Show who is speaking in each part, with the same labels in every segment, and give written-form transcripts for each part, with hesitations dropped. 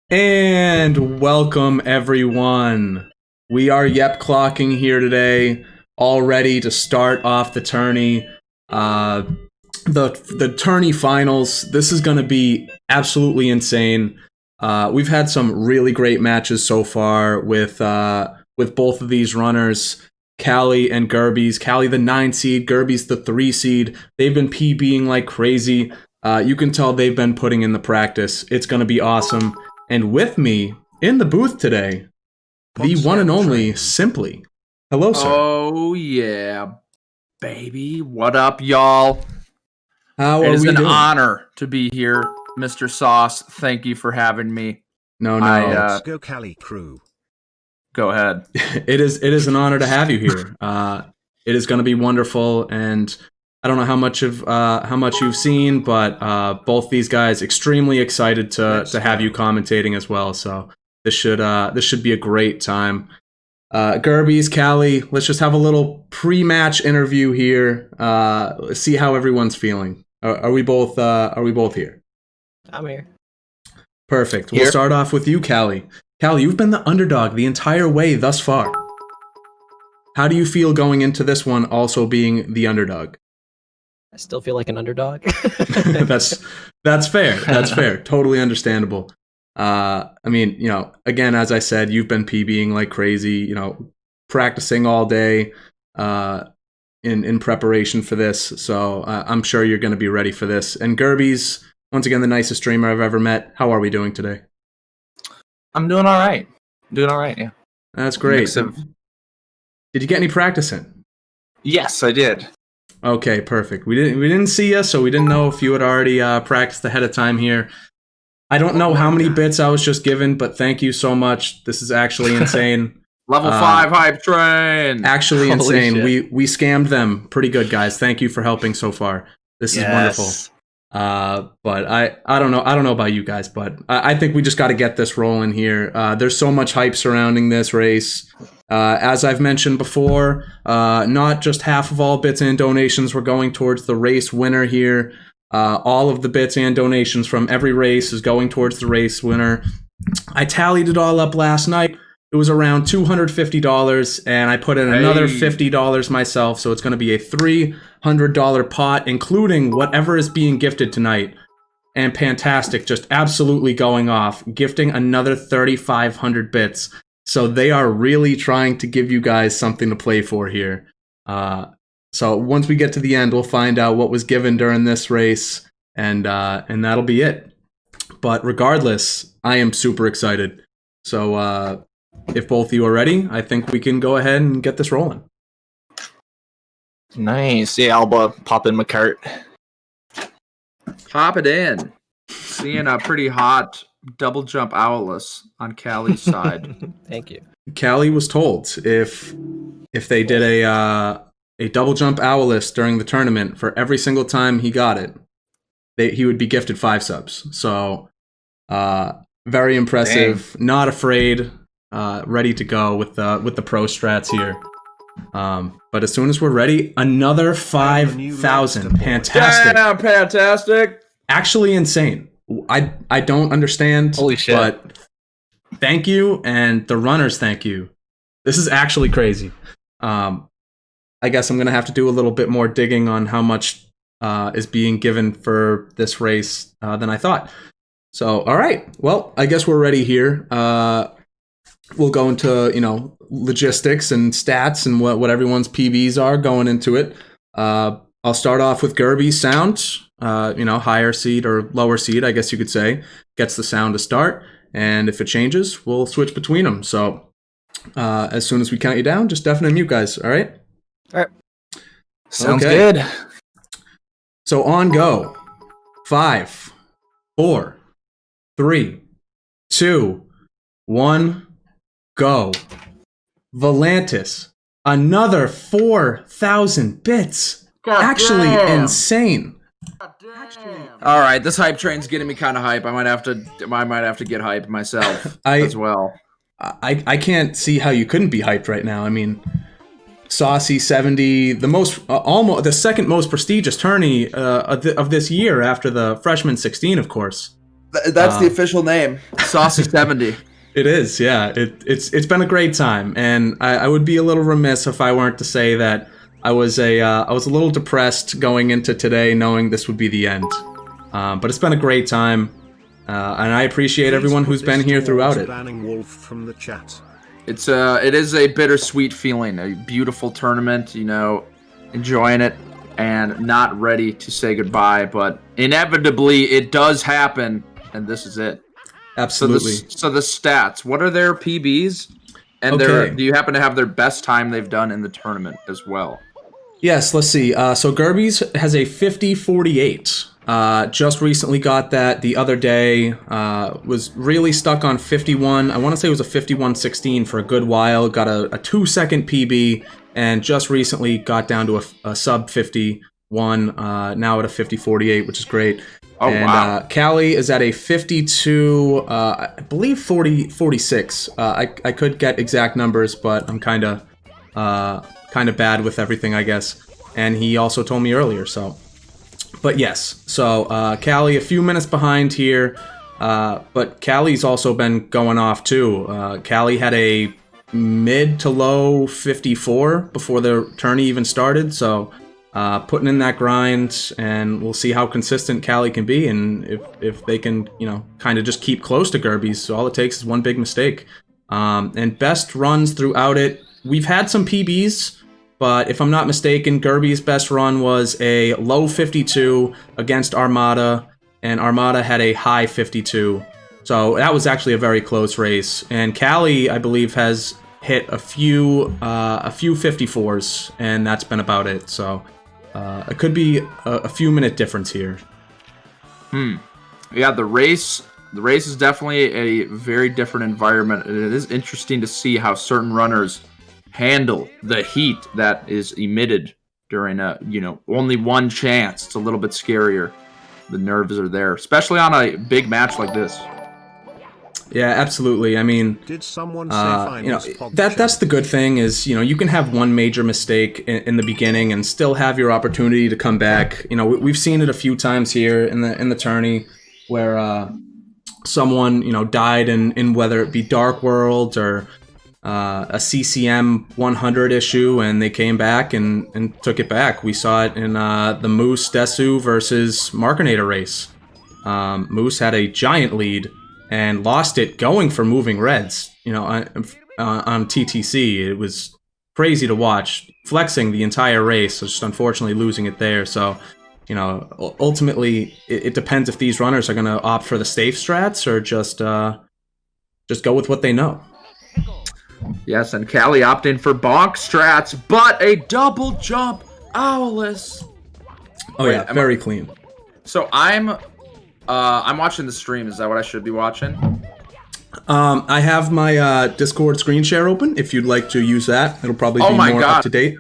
Speaker 1: And welcome everyone. We are clocking here today, all ready to start off the tourney. The tourney finals. This is going to be absolutely insane. We've had some really great matches so far with both of these runners, Callie and Gerbies. Callie the 9 seed, Gerbies the 3 seed. They've been PBing like crazy. You can tell they've been putting in the practice. It's going to be awesome. And with me in the booth today, the one and only Simply. Hello, sir.
Speaker 2: Oh, yeah, baby. What up, y'all?
Speaker 1: How are we doing?
Speaker 2: It is an honor to be here, Mr. Sauce. Thank you for having me.
Speaker 1: No.
Speaker 3: Go Cali crew.
Speaker 2: Go ahead.
Speaker 1: It is an honor to have you here. It is going to be wonderful, and I don't know how much you've seen, but both these guys extremely excited to have you commentating as well. So this should be a great time. Gerbies, Callie, let's just have a little pre-match interview here. See how everyone's feeling. Are we both here?
Speaker 4: I'm here.
Speaker 1: Perfect. We'll start off with you, Callie. Callie, you've been the underdog the entire way thus far. How do you feel going into this one also being the underdog?
Speaker 4: I still feel like an underdog.
Speaker 1: That's fair. That's fair. Totally understandable. I mean, again, as I said, you've been PBing like crazy, practicing all day in preparation for this. So I'm sure you're going to be ready for this. And Gerbies, once again, the nicest streamer I've ever met. How are we doing today?
Speaker 2: I'm doing all right. Yeah.
Speaker 1: That's great. Did you get any practice in?
Speaker 2: Yes, I did.
Speaker 1: Okay, perfect. We didn't see you, so we didn't know if you had already practiced ahead of time here. I don't know how many bits I was just given, but thank you so much. This is actually insane.
Speaker 2: Level 5 hype train.
Speaker 1: Actually
Speaker 2: Holy
Speaker 1: insane.
Speaker 2: shit.
Speaker 1: We scammed them pretty good, guys. Thank you for helping so far. This is wonderful. But I don't know about you guys, but I think we just got to get this rolling here. There's so much hype surrounding this race. As I've mentioned before, not just half of all bits and donations were going towards the race winner here. All of the bits and donations from every race is going towards the race winner. I tallied it all up last night. It was around $250, and I put in another $50 myself, so it's going to be a $300 pot, including whatever is being gifted tonight. And Fantastic just absolutely going off, gifting another 3,500 bits. So they are really trying to give you guys something to play for here. So once we get to the end, we'll find out what was given during this race, and that'll be it. But regardless, I am super excited. So if both of you are ready, I think we can go ahead and get this rolling.
Speaker 2: Nice. Yeah, I'll pop in my cart. Pop it in. Seeing a pretty hot double jump owless on Callie's side.
Speaker 4: Thank you.
Speaker 1: Callie was told if they did a double jump owless during the tournament, for every single time he got it, he would be gifted 5 subs. So very impressive. Dang. Not afraid. Ready to go with the pro strats here. But as soon as we're ready, another 5,000. Fantastic.
Speaker 2: Yeah, fantastic.
Speaker 1: Actually insane. I don't understand.
Speaker 2: Holy shit.
Speaker 1: But thank you, and the runners thank you. This is actually crazy. I guess I'm going to have to do a little bit more digging on how much is being given for this race than I thought. So, all right. Well, I guess we're ready here. We'll go into, logistics and stats and what everyone's PBs are going into it. I'll start off with Gerby's sound. Higher seed or lower seed, I guess you could say, gets the sound to start. And if it changes, we'll switch between them. So as soon as we count you down, just definitely mute, guys. All right?
Speaker 4: All right.
Speaker 2: Sounds good.
Speaker 1: So on go. 5, 4, 3, 2, 1, go. Volantis, another 4,000 bits.
Speaker 2: God
Speaker 1: Actually
Speaker 2: damn.
Speaker 1: Insane.
Speaker 2: All right, this hype train's getting me kind of hype. I might have to get hype myself as well.
Speaker 1: I can't see how you couldn't be hyped right now. I mean, Saucy 70, the most almost the second most prestigious tourney of this year after the Freshman 16, of course.
Speaker 2: That's the official name, Saucy 70.
Speaker 1: It is, yeah. It's been a great time, and I would be a little remiss if I weren't to say that I was a little depressed going into today, knowing this would be the end. But it's been a great time, and I appreciate everyone who's been here throughout it.
Speaker 3: Wolf from the chat.
Speaker 2: It is a bittersweet feeling, a beautiful tournament, you know, enjoying it, and not ready to say goodbye, but inevitably it does happen, and this is it.
Speaker 1: Absolutely.
Speaker 2: So the stats, what are their PBs? And do you happen to have their best time they've done in the tournament as well?
Speaker 1: Yes, let's see. So Gerby's has a 50-48. Just recently got that the other day. Was really stuck on 51. I want to say it was a 51-16 for a good while. Got a 2-second PB, and just recently got down to a sub 51. Now at a 50-48, which is great.
Speaker 2: Oh, and, wow.
Speaker 1: Callie is at a 52, I believe 46. I could get exact numbers, but I'm kind of bad with everything, I guess. And he also told me earlier, so. But yes, so Callie a few minutes behind here, but Callie's also been going off too. Callie had a mid to low 54 before the tourney even started, so putting in that grind, and we'll see how consistent Callie can be, and if they can, you know, kind of just keep close to Gerby's. So all it takes is one big mistake. And best runs throughout it, we've had some PBs, but if I'm not mistaken, Gerby's best run was a low 52 against Armada, and Armada had a high 52. So that was actually a very close race. And Callie, I believe, has hit a few 54s, and that's been about it. So it could be a few minute difference here.
Speaker 2: Yeah, the race is definitely a very different environment, and it is interesting to see how certain runners handle the heat that is emitted during only one chance. It's a little bit scarier. The nerves are there, especially on a big match like this.
Speaker 1: Yeah, absolutely. I mean,
Speaker 3: did someone say
Speaker 1: that's the good thing is, you can have one major mistake in the beginning and still have your opportunity to come back. We've seen it a few times here in the tourney where someone died in whether it be Dark World or a CCM 100 issue, and they came back and took it back. We saw it in the Moose Desu versus Markinator race. Moose had a giant lead and lost it going for moving reds, on TTC. It was crazy to watch, flexing the entire race, so just unfortunately losing it there. So, ultimately, it depends if these runners are going to opt for the safe strats or just go with what they know.
Speaker 2: Yes, and Callie opting for bonk strats, but a double jump Owless.
Speaker 1: Oh yeah, very clean.
Speaker 2: So I'm watching the stream. Is that what I should be watching?
Speaker 1: I have my Discord screen share open. If you'd like to use that, it'll probably be more up to date.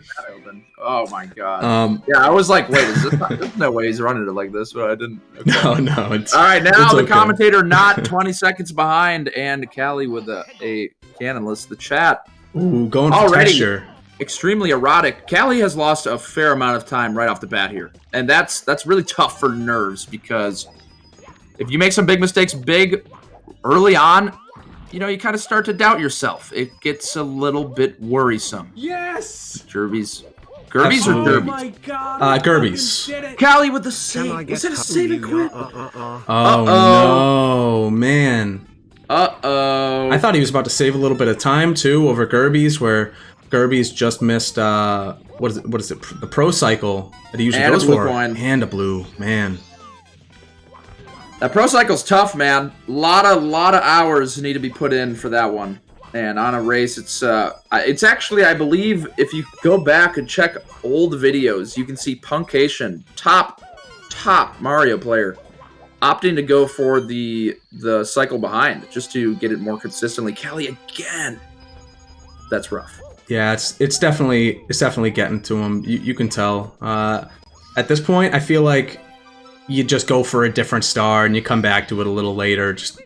Speaker 2: Oh my god. Yeah, I was like, wait, there's no way he's running it like this, but I didn't. Okay.
Speaker 1: No. It's,
Speaker 2: all right, now the
Speaker 1: okay.
Speaker 2: Commentator not 20 seconds behind, and Callie with a cannonless. The chat.
Speaker 1: Ooh, going for texture.
Speaker 2: Extremely erotic. Callie has lost a fair amount of time right off the bat here, and that's really tough for nerves, because if you make some big mistakes early on, you kind of start to doubt yourself. It gets a little bit worrisome.
Speaker 1: Yes!
Speaker 2: Gerby's or Derbies?
Speaker 1: Oh my god! Gerby's.
Speaker 2: Callie with the save. Was it a save and quit?
Speaker 1: Oh no, man. I thought he was about to save a little bit of time too over Gerby's, where Gerby's just missed what is it? The pro cycle that he usually goes for. And a blue, man.
Speaker 2: That pro cycle's tough, man. Lot of hours need to be put in for that one. And on a race, it's actually, I believe, if you go back and check old videos, you can see Punkation, top Mario player, opting to go for the cycle behind just to get it more consistently. Callie again. That's rough.
Speaker 1: Yeah, it's definitely getting to him. You can tell. At this point, I feel like you just go for a different star and you come back to it a little later. Just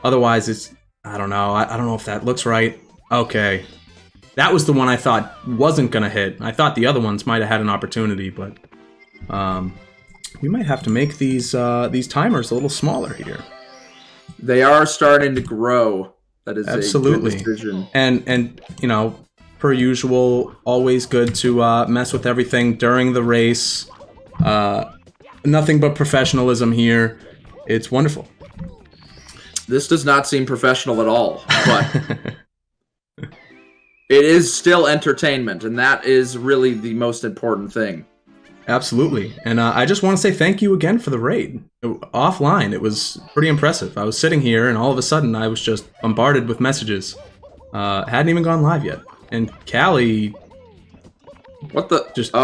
Speaker 1: otherwise it's. I don't know. I don't know if that looks right. Okay. That was the one I thought wasn't going to hit. I thought the other ones might have had an opportunity, but we might have to make these timers a little smaller here.
Speaker 2: They are starting to grow. That is
Speaker 1: absolutely.
Speaker 2: a good decision.
Speaker 1: And you know, per usual, always good to mess with everything during the race. Nothing but professionalism here. It's wonderful.
Speaker 2: This does not seem professional at all, but it is still entertainment, and that is really the most important thing.
Speaker 1: Absolutely. And I just want to say thank you again for the raid. Offline, it was pretty impressive. I was sitting here, and all of a sudden, I was just bombarded with messages. Hadn't even gone live yet. And Callie...
Speaker 2: What the?
Speaker 1: Just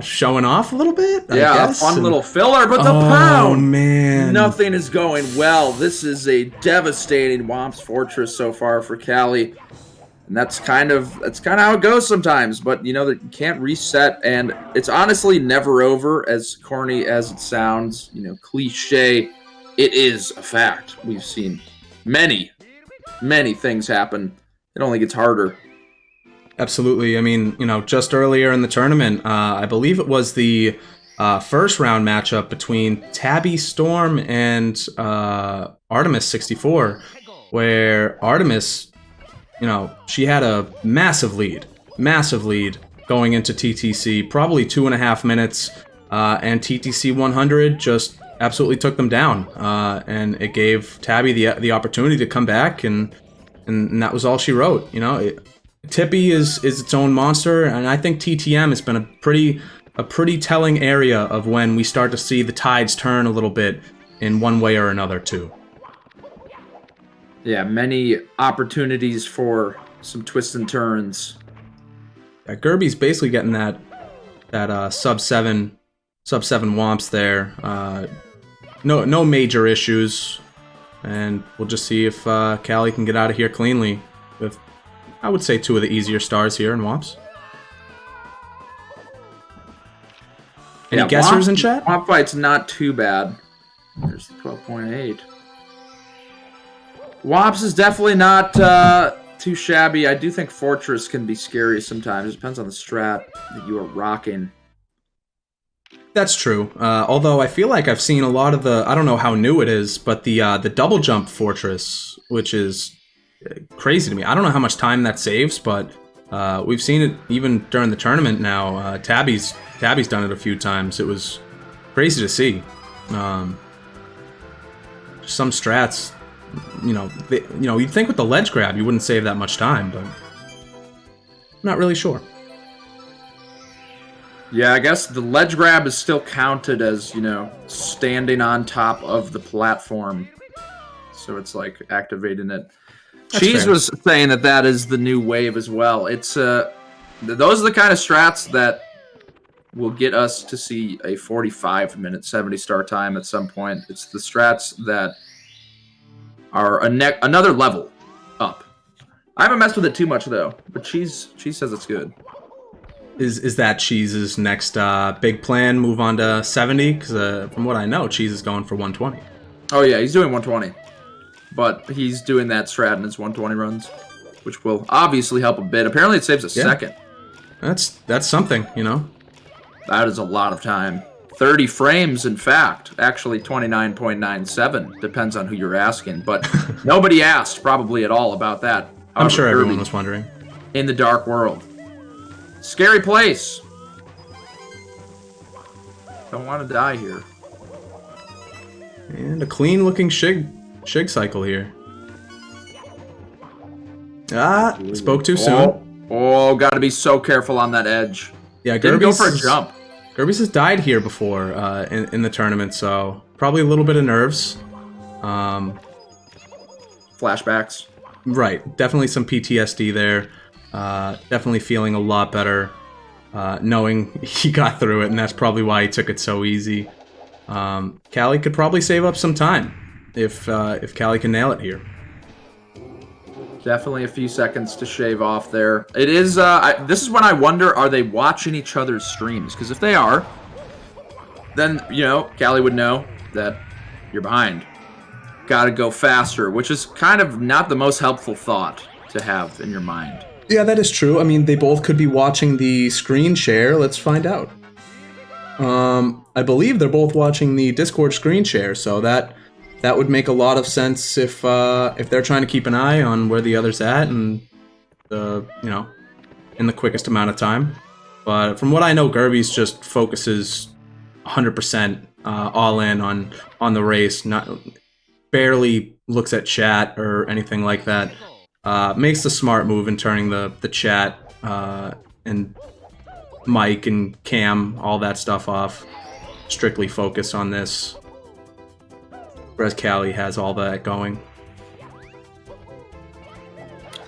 Speaker 1: showing off a little bit?
Speaker 2: Yeah,
Speaker 1: I guess.
Speaker 2: Fun little filler, but the pound!
Speaker 1: Oh, man.
Speaker 2: Nothing is going well. This is a devastating Womp's Fortress so far for Callie. And that's kind of how it goes sometimes. But, you know, you can't reset. And it's honestly never over, as corny as it sounds. You know, cliche. It is a fact. We've seen many, many things happen. It only gets harder.
Speaker 1: Absolutely. I mean, you know, just earlier in the tournament, I believe it was the first round matchup between Tabby Storm and Artemis64, where Artemis, you know, she had a massive lead going into TTC, probably 2.5 minutes, and TTC 100 just absolutely took them down, and it gave Tabby the opportunity to come back, and that was all she wrote. You know, Tippy is its own monster, and I think TTM has been a pretty telling area of when we start to see the tides turn a little bit in one way or another too.
Speaker 2: Yeah, many opportunities for some twists and turns.
Speaker 1: Yeah, Gerby's basically getting that sub 7 womps there. No major issues, and we'll just see if Callie can get out of here cleanly with, I would say, 2 of the easier stars here in Womps. Any guessers in chat?
Speaker 2: Womp fight's not too bad. There's the 12.8. Womps is definitely not too shabby. I do think Fortress can be scary sometimes. It depends on the strat that you are rocking.
Speaker 1: That's true. Although I feel like I've seen a lot of the, I don't know how new it is, but the double jump Fortress, which is crazy to me. I don't know how much time that saves, but we've seen it even during the tournament now. Tabby's done it a few times. It was crazy to see. Some strats, you know, you'd think with the ledge grab you wouldn't save that much time, but I'm not really sure.
Speaker 2: Yeah, I guess the ledge grab is still counted as, you know, standing on top of the platform. So it's like activating it.
Speaker 1: That's
Speaker 2: Cheese
Speaker 1: fair.
Speaker 2: was saying that is the new wave as well. It's those are the kind of strats that will get us to see a 45-minute 70 star time at some point. It's the strats that are another level up. I haven't messed with it too much though, but Cheese says it's good.
Speaker 1: Is that Cheese's next big plan? Move on to 70? Because from what I know, Cheese is going for 120.
Speaker 2: Oh yeah, he's doing 120. But he's doing that strat in his 120 runs, which will obviously help a bit. Apparently it saves a second.
Speaker 1: That's something, you know?
Speaker 2: That is a lot of time. 30 frames, in fact. Actually, 29.97. Depends on who you're asking. But nobody asked, probably, at all about that.
Speaker 1: I'm sure everyone was wondering.
Speaker 2: In the dark world. Scary place. Don't want to die here.
Speaker 1: And a clean-looking Shig cycle here. Spoke too soon.
Speaker 2: Oh, gotta be so careful on that edge.
Speaker 1: Yeah,
Speaker 2: Didn't go for a jump.
Speaker 1: Gerby's has died here before in the tournament, so probably a little bit of nerves.
Speaker 2: Flashbacks.
Speaker 1: Right, definitely some PTSD there. Definitely feeling a lot better knowing he got through it, and that's probably why he took it so easy. Callie could probably save up some time if Callie can nail it here.
Speaker 2: Definitely a few seconds to shave off there. It is, this is when I wonder, are they watching each other's streams? Because if they are, then, you know, Callie would know that you're behind. Gotta go faster, which is kind of not the most helpful thought to have in your mind.
Speaker 1: Yeah, that is true. I mean, they both could be watching the screen share. Let's find out. I believe they're both watching the Discord screen share, so that that would make a lot of sense if they're trying to keep an eye on where the other's at and in the quickest amount of time. But from what I know, Gerby's just focuses 100% all in on the race. Barely looks at chat or anything like that. Makes the smart move in turning the chat and mic and cam, all that stuff off. Strictly focus on this. Whereas Callie has all that going.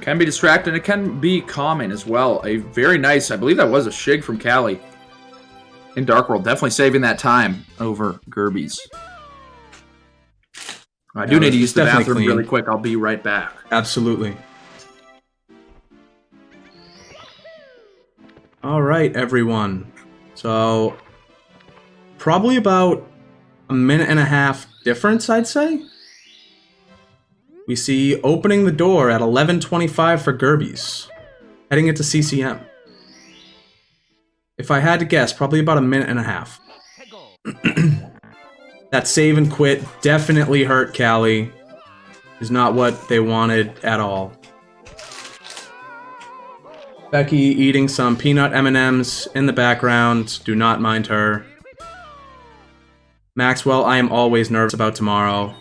Speaker 2: Can be distracting. It can be calming as well. A very nice, I believe that was a shig from Callie in Dark World. Definitely saving that time over Gerby's. I do need to use the bathroom really quick. I'll be right back.
Speaker 1: Absolutely. All right, everyone. So, probably about a minute and a half difference, I'd say. We see opening the door at 11:25 for Gerby's, heading into CCM. If I had to guess, probably about a minute and a half. That save and quit definitely hurt Callie. Is not what they wanted at all. Becky eating some peanut M&Ms in the background. Do not mind her. Maxwell, I am always nervous about tomorrow.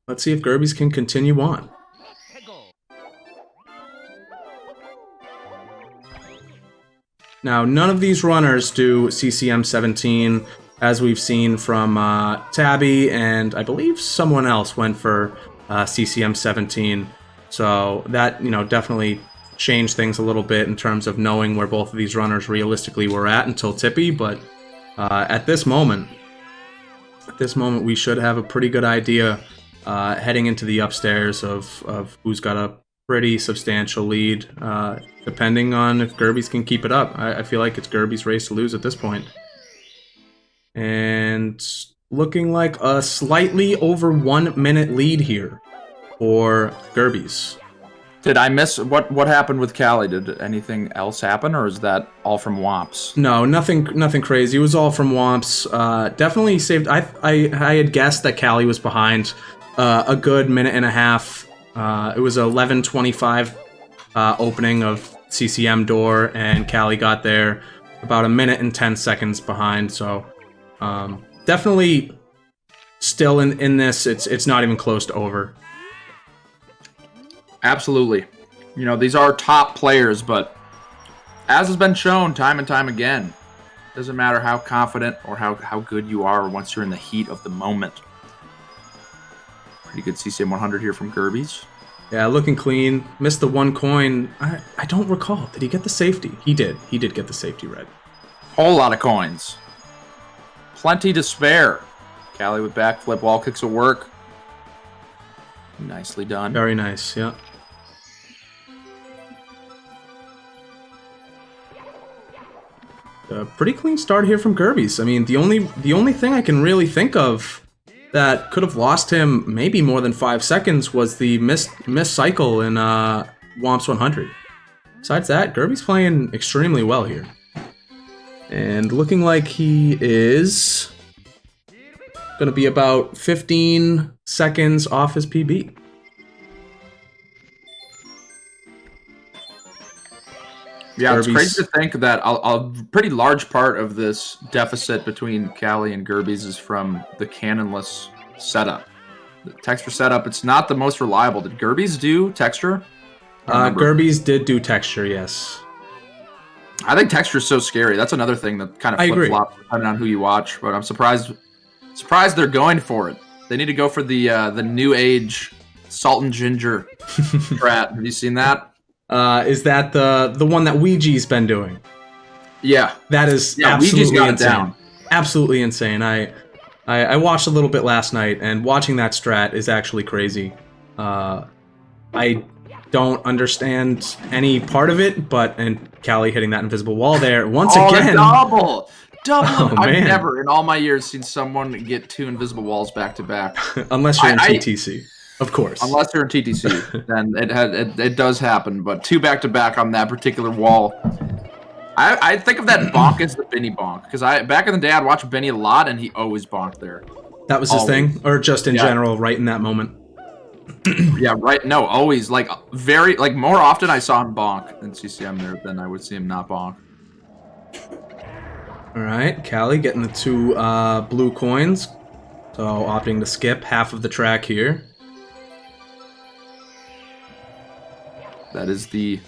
Speaker 1: Let's see if Gerby's can continue on. Now, none of these runners do CCM 17, as we've seen from Tabby, and I believe someone else went for CCM 17. So that, definitely changed things a little bit in terms of knowing where both of these runners realistically were at until Tippy. But at this moment, we should have a pretty good idea heading into the upstairs of who's got a pretty substantial lead, depending on if Gerby's can keep it up. I feel like it's Gerby's race to lose at this point. And looking like a slightly over 1 minute lead here for Gerby's.
Speaker 2: Did I miss what happened with Callie? Did anything else happen, or is that all from Womps?
Speaker 1: No, nothing crazy. It was all from Womps. Definitely saved. I had guessed that Callie was behind a good minute and a half. It was 11:25 opening of CCM door, and Callie got there about a minute and 10 seconds behind. So definitely still in this. It's not even close to over.
Speaker 2: Absolutely. These are top players, but as has been shown time and time again, doesn't matter how confident or how good you are once you're in the heat of the moment. Pretty good CCM 100 here from Gerby's.
Speaker 1: Yeah, looking clean. Missed the one coin. I don't recall. Did he get the safety? He did. He did get the safety red.
Speaker 2: Whole lot of coins. Plenty to spare. Callie with backflip, wall kicks at work. Nicely done.
Speaker 1: Very nice, yeah. A pretty clean start here from Gerby's. I mean, the only thing I can really think of that could have lost him maybe more than 5 seconds was the missed cycle in Womps 100. Besides that, Gerby's playing extremely well here. And looking like he is going to be about 15 seconds off his PB.
Speaker 2: Yeah, Gerby's. It's crazy to think that a pretty large part of this deficit between Callie and Gerby's is from the cannonless setup. The texture setup, it's not the most reliable. Did Gerby's do texture?
Speaker 1: Gerby's did do texture, yes.
Speaker 2: I think texture is so scary. That's another thing that kind of flip-flops depending on who you watch. But I'm surprised they're going for it. They need to go for the new age salt and ginger strat. Have you seen that?
Speaker 1: Is that the one that Ouija's been doing?
Speaker 2: Yeah.
Speaker 1: That is absolutely insane. Absolutely insane. I watched a little bit last night, and watching that strat is actually crazy. I don't understand any part of it, and Callie hitting that invisible wall there once again.
Speaker 2: Double!
Speaker 1: Oh,
Speaker 2: I've
Speaker 1: man.
Speaker 2: never in all my years seen someone get 2 invisible walls back to back.
Speaker 1: Unless you're in TTC. Of course.
Speaker 2: Unless you're in TTC, then it does happen. But 2 back to back on that particular wall. I think of that bonk as the Benny bonk, because back in the day I'd watch Benny a lot, and he always bonked there.
Speaker 1: That was his thing, or just in general, right in that moment.
Speaker 2: Yeah, right. No, always like more often I saw him bonk in CCM there than I would see him not bonk.
Speaker 1: All right, Callie getting the 2 blue coins, so opting to skip half of the track here.
Speaker 2: That is the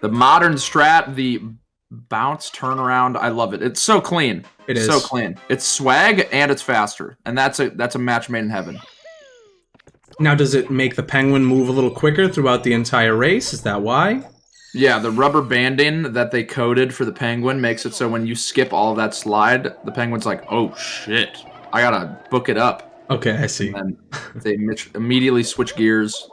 Speaker 2: modern strat, the bounce turnaround. I love it. It's so clean.
Speaker 1: It is
Speaker 2: so clean. It's swag and it's faster, and that's a match made in heaven.
Speaker 1: Now, does it make the penguin move a little quicker throughout the entire race? Is that why?
Speaker 2: Yeah, the rubber banding that they coded for the penguin makes it so when you skip all of that slide, the penguin's like, "Oh shit, I gotta book it up."
Speaker 1: Okay, I see.
Speaker 2: And they immediately switch gears.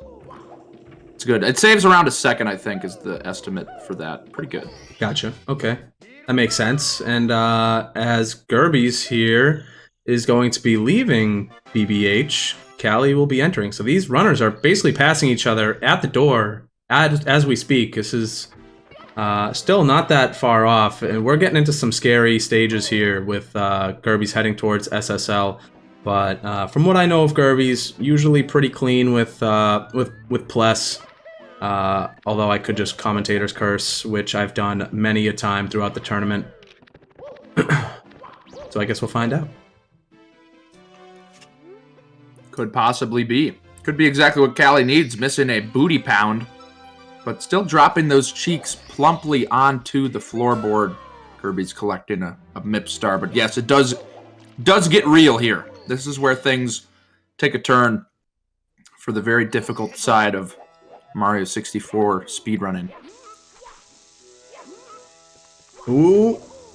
Speaker 2: It's good. It saves around a second, I think, is the estimate for that. Pretty good.
Speaker 1: Gotcha. Okay. That makes sense. And as Gerby's here is going to be leaving BBH, Callie will be entering. So these runners are basically passing each other at the door as we speak. This is still not that far off. And we're getting into some scary stages here with Gerby's heading towards SSL. But from what I know of Gerby's, usually pretty clean with Pless. Although I could just commentator's curse, which I've done many a time throughout the tournament. So I guess we'll find out.
Speaker 2: Could possibly be. Could be exactly what Callie needs, missing a booty pound, but still dropping those cheeks plumply onto the floorboard. Kirby's collecting a MIP star, but yes, it does get real here. This is where things take a turn for the very difficult side of Mario 64 speedrunning.
Speaker 1: Ooh.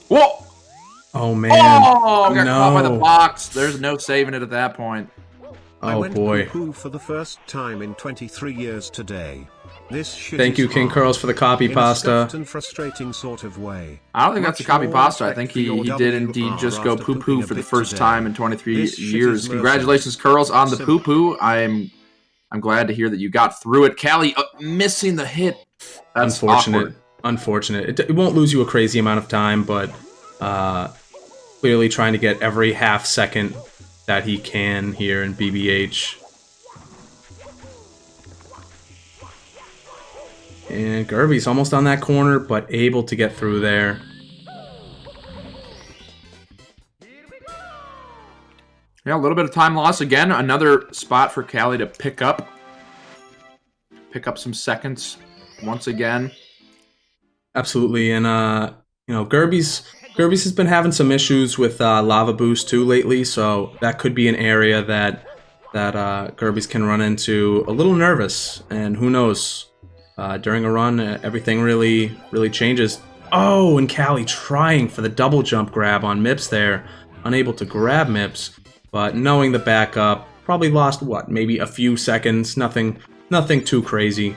Speaker 2: Whoa!
Speaker 1: Oh, man.
Speaker 2: Oh! Got caught by the box. There's no saving it at that point.
Speaker 1: Oh, boy.
Speaker 3: Poo for the first time in 23 years today. This
Speaker 1: Thank you, King Curls, for the copy pasta.
Speaker 3: In a frustrating sort of way.
Speaker 2: I don't think that's a copy pasta. I think he did indeed just go poo-poo for the first time in 23 years. Congratulations, Curls, on the poo-poo. I'm glad to hear that you got through it. Callie missing the hit. That's
Speaker 1: unfortunate.
Speaker 2: Awkward.
Speaker 1: Unfortunate. It won't lose you a crazy amount of time, but clearly trying to get every half second that he can here in BBH. And Gerby's almost on that corner, but able to get through there.
Speaker 2: Yeah, a little bit of time loss again. Another spot for Callie to pick up some seconds once again.
Speaker 1: Absolutely, and Gerby's has been having some issues with lava boost too lately, so that could be an area that Gerby's can run into a little nervous, and who knows. During a run, everything really changes. Oh, and Callie trying for the double jump grab on Mips there. Unable to grab Mips, but knowing the backup, probably lost, what, maybe a few seconds. Nothing too crazy.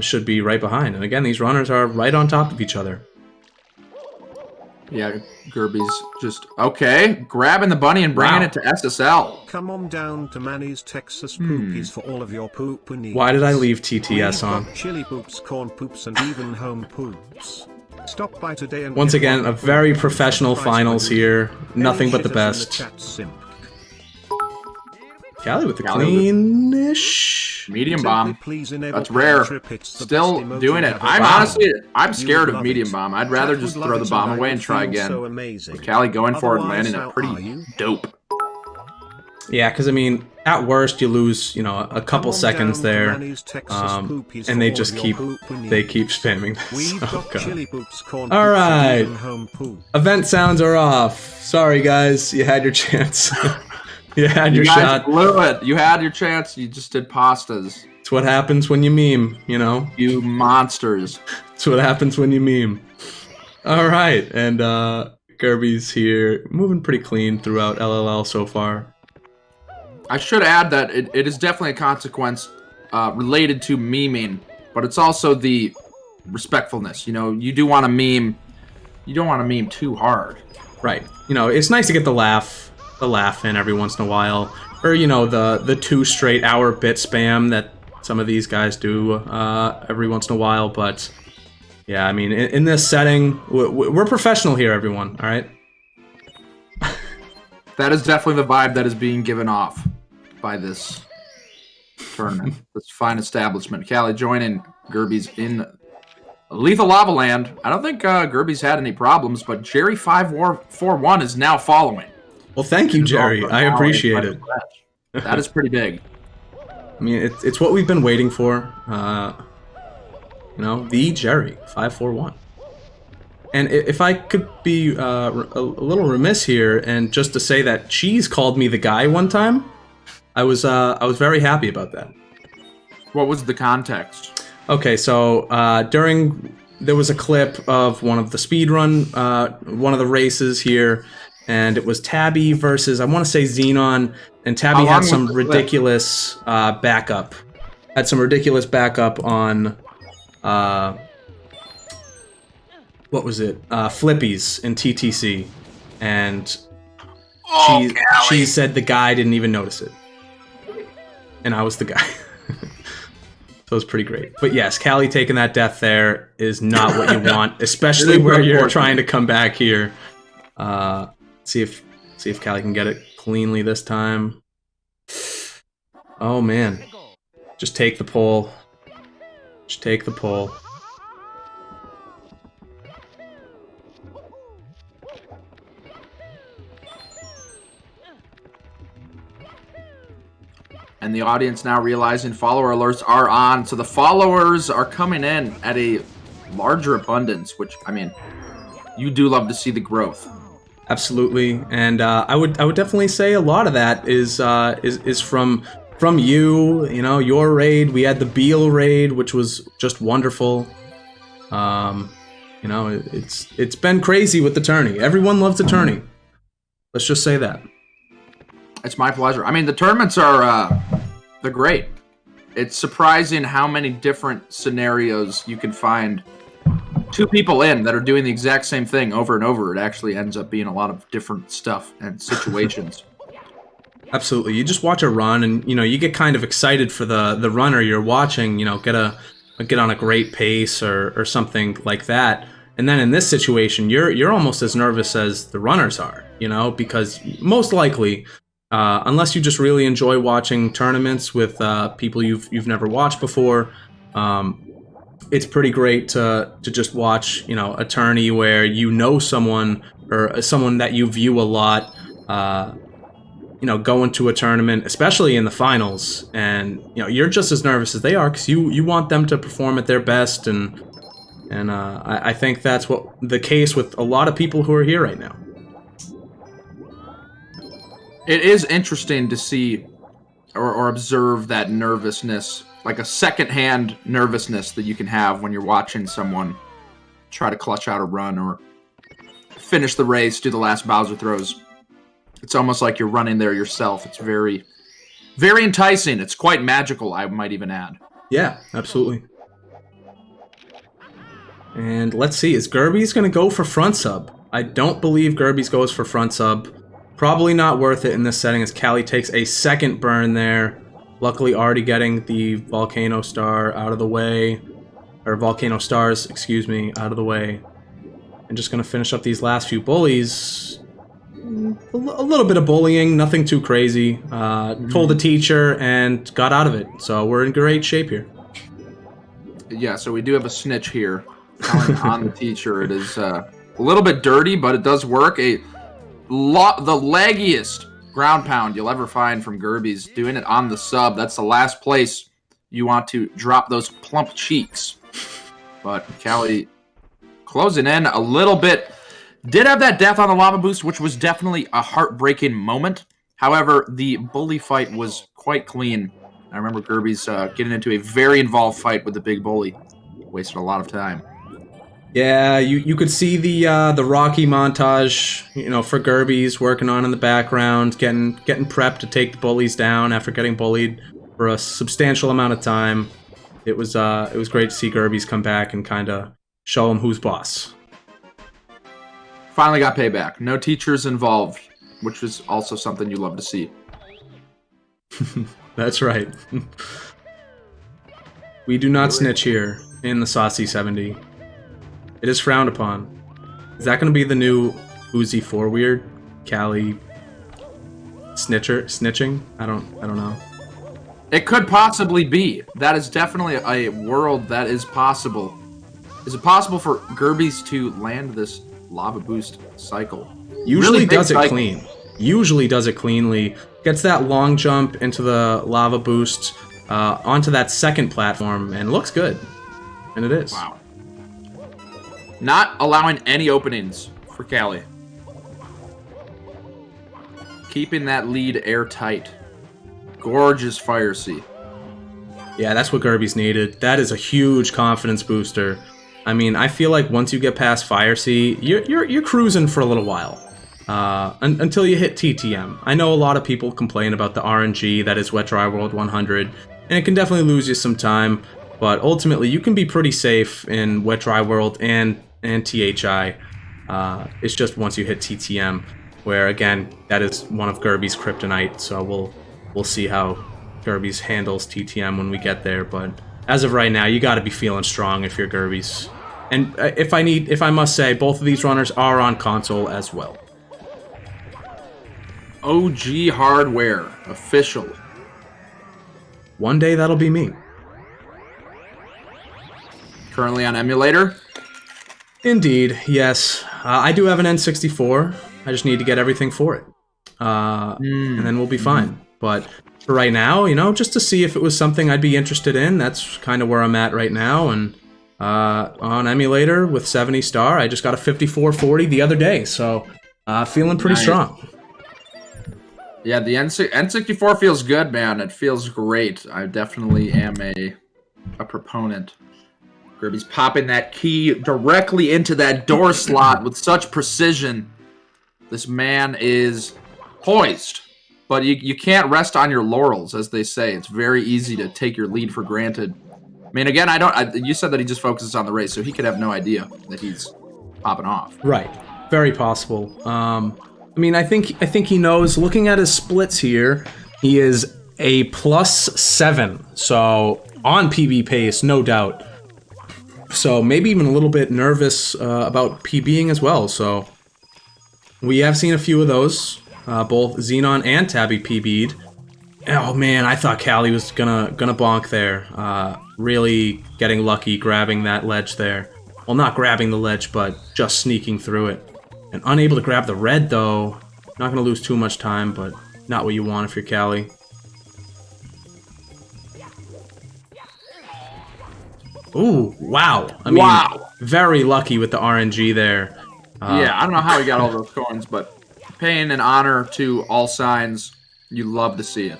Speaker 1: Should be right behind. And again, these runners are right on top of each other.
Speaker 2: Yeah, Gerby's just, okay, grabbing the bunny and bringing it to SSL.
Speaker 3: Come on down to Manny's Texas Poopies for all of your poop needs.
Speaker 1: Why did I leave TTS on?
Speaker 3: Chili poops, corn poops, and even home poops. Stop by today and
Speaker 1: once again, a very professional finals here. Nothing but the best. Callie with the cleanish
Speaker 2: medium bomb. That's rare. Still doing it. I'm scared of medium bomb. I'd rather just throw the bomb away and try again. But Callie going for it and landing it pretty dope.
Speaker 1: Yeah, because I mean, at worst you lose, a couple seconds there, and they just keep spamming this. Oh, God. All right, event sounds are off. Sorry guys, you had your chance. You had your shot.
Speaker 2: Blew it. You had your chance. You just did pastas.
Speaker 1: It's what happens when you meme,
Speaker 2: You monsters.
Speaker 1: It's what happens when you meme. All right, and Gerby's here, moving pretty clean throughout LLL so far.
Speaker 2: I should add that it is definitely a consequence related to memeing, but it's also the respectfulness. You do want to meme. You don't want to meme too hard.
Speaker 1: Right. It's nice to get the laugh in every once in a while, or the 2 straight hour bit spam that some of these guys do every once in a while. But Yeah, I mean, in this setting, we're professional here, everyone. All right.
Speaker 2: That is definitely the vibe that is being given off by this tournament. This fine establishment. Callie joining Gerby's in Lethal Lava Land. I don't think Gerby's had any problems, but Jerry 541 is now following.
Speaker 1: Well, thank you, Jerry. I appreciate it.
Speaker 2: That is pretty big.
Speaker 1: I mean, it's what we've been waiting for. You know, the Jerry 541. And if I could be a little remiss here, and just to say that Cheese called me the guy one time, I was very happy about that.
Speaker 2: What was the context?
Speaker 1: Okay, so there was a clip of one of the speedrun, one of the races here, and it was Tabby versus, I want to say, Xenon, and Tabby had some ridiculous backup. Had some ridiculous backup on, what was it? Flippies in TTC, and she said the guy didn't even notice it, and I was the guy. So it was pretty great. But yes, Callie taking that death there is not what you want, especially where you're trying to come back here. See if Callie can get it cleanly this time. Oh man. Just take the pole. Just take the pole.
Speaker 2: And the audience now realizing follower alerts are on. So the followers are coming in at a larger abundance, which, I mean, you do love to see the growth.
Speaker 1: Absolutely. And I would definitely say a lot of that is from you know, your raid. We had the Beal raid, which was just wonderful. You know, it's been crazy with the tourney. Everyone loves the tourney. Let's just say that.
Speaker 2: It's my pleasure. I mean, the tournaments are, they're great. It's surprising how many different scenarios you can find two people in that are doing the exact same thing over and over. It actually ends up being a lot of different stuff and situations.
Speaker 1: Absolutely. You just watch a run and, you know, you get kind of excited for the runner you're watching, you know, get on a great pace or something like that. And then in this situation, you're almost as nervous as the runners are, you know, because most likely, unless you just really enjoy watching tournaments with people you've never watched before, it's pretty great to just watch, you know, a tourney where you know someone or someone that you view a lot, you know, go into a tournament, especially in the finals, and you know you're just as nervous as they are because you want them to perform at their best, and I think that's what the case with a lot of people who are here right now.
Speaker 2: It is interesting to see or observe that nervousness, like a secondhand nervousness that you can have when you're watching someone try to clutch out a run or finish the race, do the last Bowser throws. It's almost like you're running there yourself. It's very, very enticing. It's quite magical, I might even add.
Speaker 1: Yeah, absolutely. And let's see, is Gerby's going to go for front sub? I don't believe Gerby's goes for front sub. Probably not worth it in this setting as Callie takes a second burn there. Luckily already getting the Volcano Star out of the way. Or Volcano Stars, excuse me, out of the way. And just going to finish up these last few bullies. A little bit of bullying, nothing too crazy. Told the teacher and got out of it. So we're in great shape here.
Speaker 2: Yeah, so we do have a snitch here on the teacher. It is a little bit dirty, but it does work. The laggiest ground pound you'll ever find from Gerby's, doing it on the sub. That's the last place you want to drop those plump cheeks. But Callie closing in a little bit. Did have that death on the lava boost, which was definitely a heartbreaking moment. However, the bully fight was quite clean. I remember Gerby's getting into a very involved fight with the big bully. Wasted a lot of time.
Speaker 1: Yeah, you could see the Rocky montage, you know, for Gerby's working on in the background, getting prepped to take the bullies down after getting bullied for a substantial amount of time. It was great to see Gerby's come back and kind of show him who's boss.
Speaker 2: Finally got payback. No teachers involved, which was also something you love to see.
Speaker 1: That's right. We do not snitch here in the Saucy 70. It is frowned upon. Is that going to be the new Uzi 4 weird? Callie snitching? I don't know.
Speaker 2: It could possibly be. That is definitely a world that is possible. Is it possible for Gerbies to land this lava boost cycle?
Speaker 1: Usually
Speaker 2: Really big
Speaker 1: does it
Speaker 2: cycle.
Speaker 1: clean. Usually does it cleanly. Gets that long jump into the lava boost onto that second platform, and looks good. And it is.
Speaker 2: Wow. Not allowing any openings for Callie. Keeping that lead airtight. Gorgeous Fire Sea.
Speaker 1: Yeah, that's what Gerby's needed. That is a huge confidence booster. I mean, I feel like once you get past Fire Sea, you're cruising for a little while. Until you hit TTM. I know a lot of people complain about the RNG that is Wet Dry World 100, and it can definitely lose you some time, but ultimately you can be pretty safe in Wet Dry World and THI. It's just once you hit TTM, where again, that is one of Gerby's kryptonite, so we'll see how Gerby's handles TTM when we get there, but as of right now, you gotta be feeling strong if you're Gerby's. And if I must say, both of these runners are on console as well.
Speaker 2: OG hardware. Official.
Speaker 1: One day that'll be me.
Speaker 2: Currently on emulator.
Speaker 1: Indeed, yes. I do have an N64. I just need to get everything for it. And then we'll be fine. But for right now, you know, just to see if it was something I'd be interested in, that's kind of where I'm at right now. And on emulator with 70 star, I just got a 5440 the other day. So feeling pretty strong.
Speaker 2: Yeah, the N64 feels good, man. It feels great. I definitely am a proponent. Gerby's popping that key directly into that door slot with such precision. This man is poised. But you can't rest on your laurels, as they say. It's very easy to take your lead for granted. I mean, again, you said that he just focuses on the race, so he could have no idea that he's popping off.
Speaker 1: Right. Very possible. I mean, I think he knows. Looking at his splits here, he is a +7. So on PB pace, no doubt. So maybe even a little bit nervous about PBing as well. So we have seen a few of those. Both Xenon and Tabby PB'd. Oh man, I thought Callie was gonna bonk there. Really getting lucky grabbing that ledge there. Well, not grabbing the ledge, but just sneaking through it. And unable to grab the red though. Not gonna lose too much time, but not what you want if you're Callie. Ooh, wow. I mean,
Speaker 2: wow.
Speaker 1: Very lucky with the RNG there.
Speaker 2: Yeah, I don't know how he got all those coins, but paying an honor to all signs, you love to see it.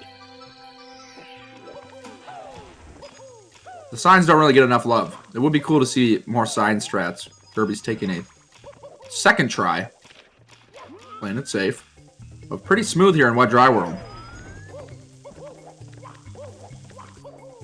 Speaker 2: The signs don't really get enough love. It would be cool to see more sign strats. Gerby's taking a second try. Playing it safe. But pretty smooth here in Wet Dry World.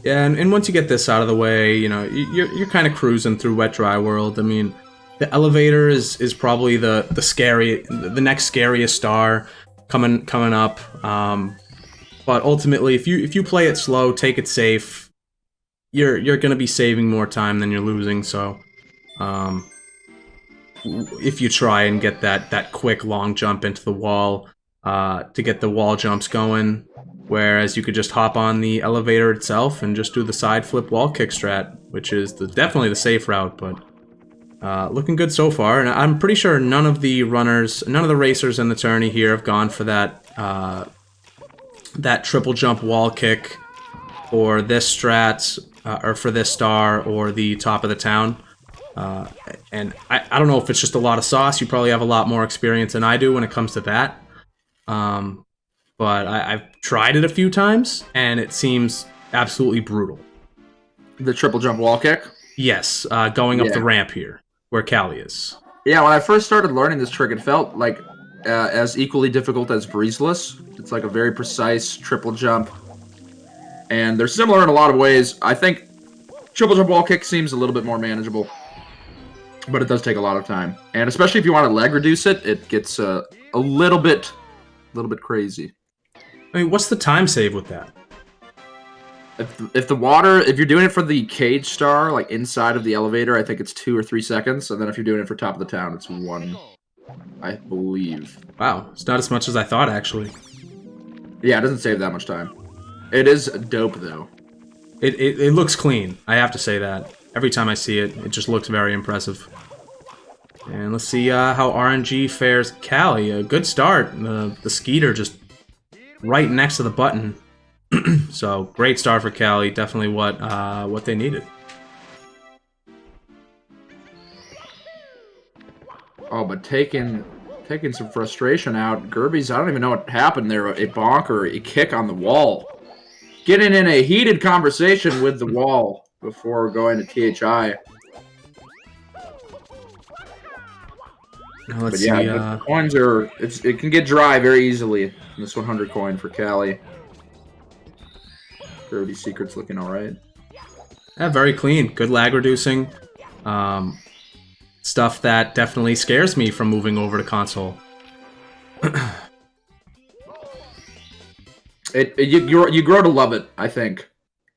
Speaker 1: Yeah, and once you get this out of the way, you know, you're kind of cruising through Wet Dry World. I mean, the elevator is probably the next scariest star coming up. But ultimately, if you play it slow, take it safe, you're gonna be saving more time than you're losing. So, if you try and get that quick long jump into the wall to get the wall jumps going, whereas you could just hop on the elevator itself and just do the side flip wall kick strat, which is definitely the safe route, but. Looking good so far, and I'm pretty sure none of the racers in the tourney here have gone for that triple jump wall kick for this strat, or for this star, or the top of the town. And I don't know if it's just a lot of sauce. You probably have a lot more experience than I do when it comes to that. But I've tried it a few times, and it seems absolutely brutal.
Speaker 2: The triple jump wall kick?
Speaker 1: Yes, going up the ramp here. Where Callie is.
Speaker 2: Yeah, when I first started learning this trick, it felt like as equally difficult as Breezeless. It's like a very precise triple jump. And they're similar in a lot of ways. I think triple jump wall kick seems a little bit more manageable. But it does take a lot of time. And especially if you want to leg reduce it, it gets a little bit crazy.
Speaker 1: I mean, what's the time save with that?
Speaker 2: If the water, if you're doing it for the cage star, like inside of the elevator, I think it's 2 or 3 seconds, and then if you're doing it for top of the town, it's 1, I believe.
Speaker 1: Wow, it's not as much as I thought, actually.
Speaker 2: Yeah, it doesn't save that much time. It is dope, though.
Speaker 1: It looks clean. I have to say that. Every time I see it, it just looks very impressive. And let's see how RNG fares Callie. A good start. The Skeeter just right next to the button. So great start for Callie. Definitely what they needed.
Speaker 2: Oh, but taking some frustration out. Gerby's, I don't even know what happened there. A bonk or a kick on the wall. Getting in a heated conversation with the wall before going to THI.
Speaker 1: Now let's
Speaker 2: But yeah,
Speaker 1: see.
Speaker 2: the coins are... it can get dry very easily. This 100 coin for Callie. Gerby's secret's looking alright.
Speaker 1: Yeah, very clean. Good lag reducing. Stuff that definitely scares me from moving over to console.
Speaker 2: You grow to love it, I think.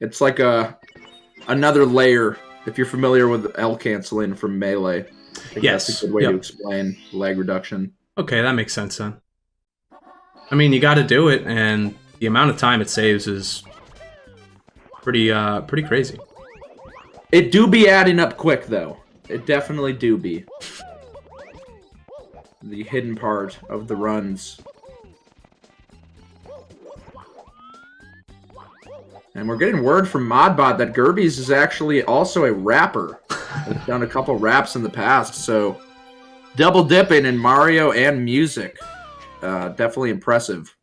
Speaker 2: It's like another layer, if you're familiar with L canceling from Melee. I think that's a good way to explain lag reduction.
Speaker 1: Okay, that makes sense then. I mean, you gotta do it, and the amount of time it saves is pretty crazy.
Speaker 2: It do be adding up quick, though. It definitely do be. The hidden part of the runs. And we're getting word from Modbot that Gerby's is actually also a rapper. He's done a couple raps in the past, so double dipping in Mario and music. Definitely impressive.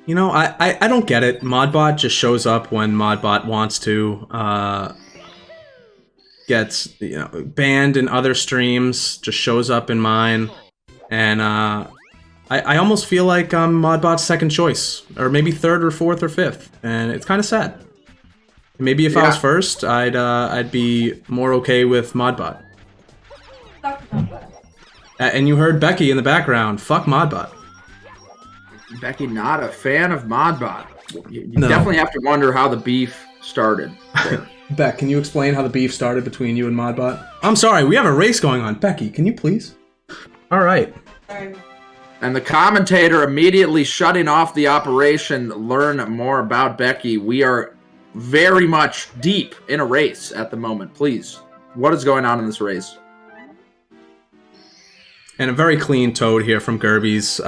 Speaker 1: You know, I don't get it. Modbot just shows up when Modbot wants to. Gets, you know, banned in other streams, just shows up in mine. And I almost feel like I'm Modbot's second choice. Or maybe third or fourth or fifth. And it's kind of sad. Maybe if I was first, I'd be more okay with Modbot. And you heard Becky in the background. Fuck Modbot.
Speaker 2: Becky, not a fan of Modbot. You definitely have to wonder how the beef started.
Speaker 1: Beck, can you explain how the beef started between you and Modbot? I'm sorry, we have a race going on. Becky, can you please? All right.
Speaker 2: And the commentator immediately shutting off the operation, learn more about Becky. We are very much deep in a race at the moment. Please, what is going on in this race?
Speaker 1: And a very clean Toad here from Gerby's.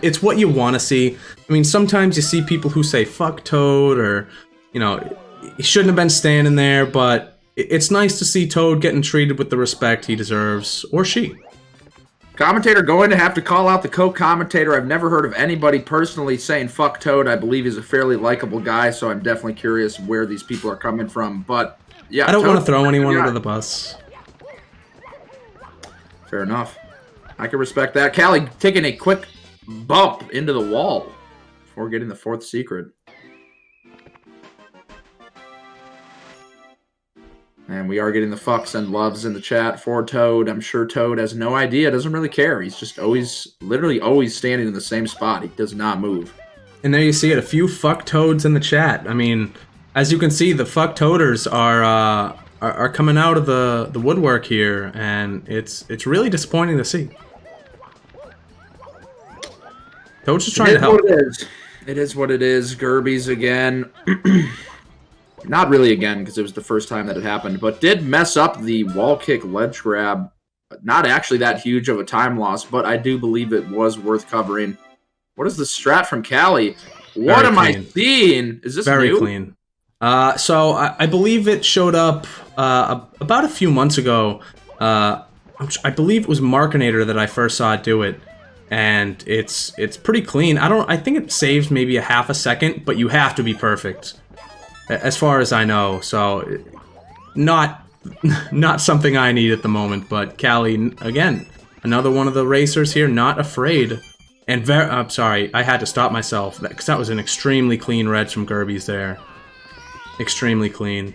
Speaker 1: It's what you want to see. I mean, sometimes you see people who say, fuck Toad, or, you know, he shouldn't have been standing there, but it's nice to see Toad getting treated with the respect he deserves, or she.
Speaker 2: Commentator going to have to call out the co-commentator. I've never heard of anybody personally saying fuck Toad. I believe he's a fairly likable guy, so I'm definitely curious where these people are coming from. But, yeah.
Speaker 1: I don't want to throw anyone under the bus.
Speaker 2: Fair enough. I can respect that. Callie taking a quick bump into the wall before getting the fourth secret. And we are getting the fucks and loves in the chat for Toad. I'm sure Toad has no idea, doesn't really care. He's just literally always standing in the same spot. He does not move.
Speaker 1: And there you see it, a few fuck Toads in the chat. I mean, as you can see, the fuck Toaders are coming out of the woodwork here, and it's really disappointing to see. Toad's just trying to help.
Speaker 2: It is what it is. Gerby's again. Not really again, because it was the first time that it happened, but did mess up the wall kick ledge grab. Not actually that huge of a time loss, but I do believe it was worth covering. What is the strat from Callie? What am I seeing? Is this
Speaker 1: very
Speaker 2: new?
Speaker 1: Clean? So I believe it showed up about a few months ago. I believe it was Markinator that I first saw it do it, and it's pretty clean. I think it saves maybe a half a second, but you have to be perfect. As far as I know, so not something I need at the moment, but Callie, again, another one of the racers here, not afraid. And I'm sorry, I had to stop myself, because that was an extremely clean red from Gerby's there. Extremely clean.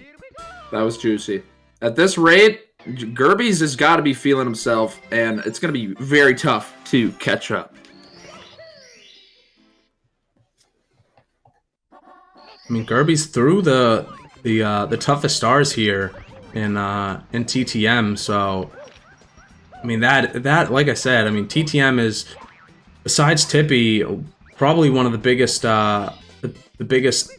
Speaker 2: That was juicy. At this rate, Gerby's has got to be feeling himself, and it's going to be very tough to catch up.
Speaker 1: I mean, Gerby's through the toughest stars here in TTM, so I mean that like I said, I mean TTM is, besides Tippy, probably one of the biggest the biggest.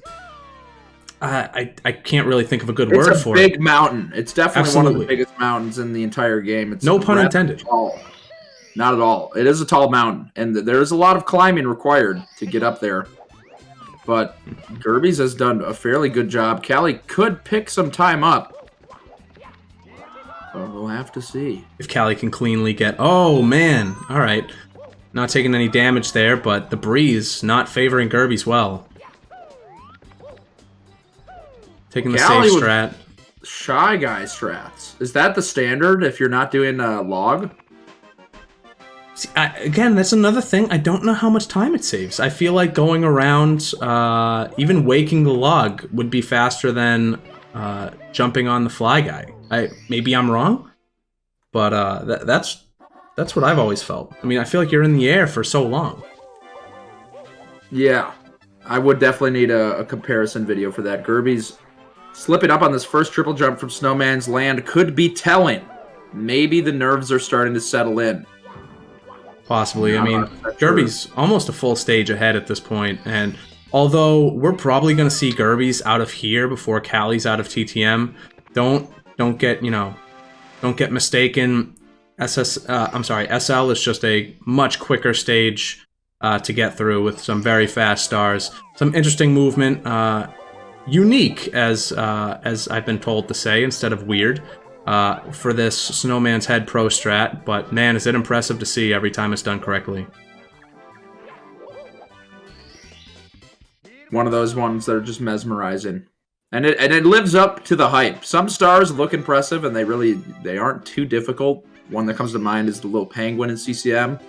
Speaker 1: I can't really think of a good word for it.
Speaker 2: It's a big mountain. It's definitely
Speaker 1: Absolutely.
Speaker 2: one of the biggest mountains in the entire game. It's
Speaker 1: No pun intended.
Speaker 2: Tall. Not at all. It is a tall mountain, and there is a lot of climbing required to get up there. But Gerby's has done a fairly good job. Callie could pick some time up. But we'll have to see.
Speaker 1: If Callie can cleanly get... Oh, man. All right. Not taking any damage there, but the breeze not favoring Gerby's well. Taking the
Speaker 2: Callie
Speaker 1: safe strat.
Speaker 2: Shy Guy strats. Is that the standard if you're not doing a log?
Speaker 1: See, again, that's another thing. I don't know how much time it saves. I feel like going around, even waking the log would be faster than jumping on the fly guy. Maybe I'm wrong, but that's what I've always felt. I mean, I feel like you're in the air for so long.
Speaker 2: Yeah, I would definitely need a comparison video for that. Gerby's slipping up on this first triple jump from Snowman's Land could be telling. Maybe the nerves are starting to settle in.
Speaker 1: Possibly. I mean, Gerby's almost a full stage ahead at this point, and although we're probably going to see Gerby's out of here before Callie's out of TTM, don't get mistaken. SL is just a much quicker stage to get through with some very fast stars, some interesting movement, unique as I've been told to say instead of weird. For this Snowman's Head Pro strat, but man, is it impressive to see every time it's done correctly.
Speaker 2: One of those ones that are just mesmerizing. And it lives up to the hype. Some stars look impressive, and they aren't too difficult. One that comes to mind is the little penguin in CCM.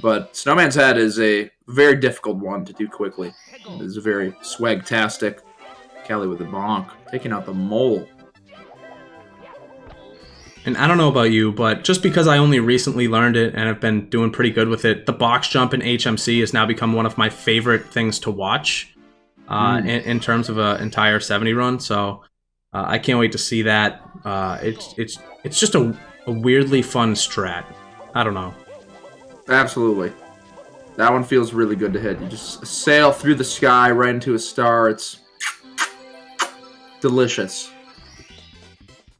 Speaker 2: But Snowman's Head is a very difficult one to do quickly. It is a very swag-tastic. Callie with the bonk, taking out the mole.
Speaker 1: And I don't know about you, but just because I only recently learned it and have been doing pretty good with it, the box jump in HMC has now become one of my favorite things to watch in terms of an entire 70 run. So I can't wait to see that. It's just a weirdly fun strat. I don't know.
Speaker 2: Absolutely. That one feels really good to hit. You just sail through the sky right into a star. It's delicious.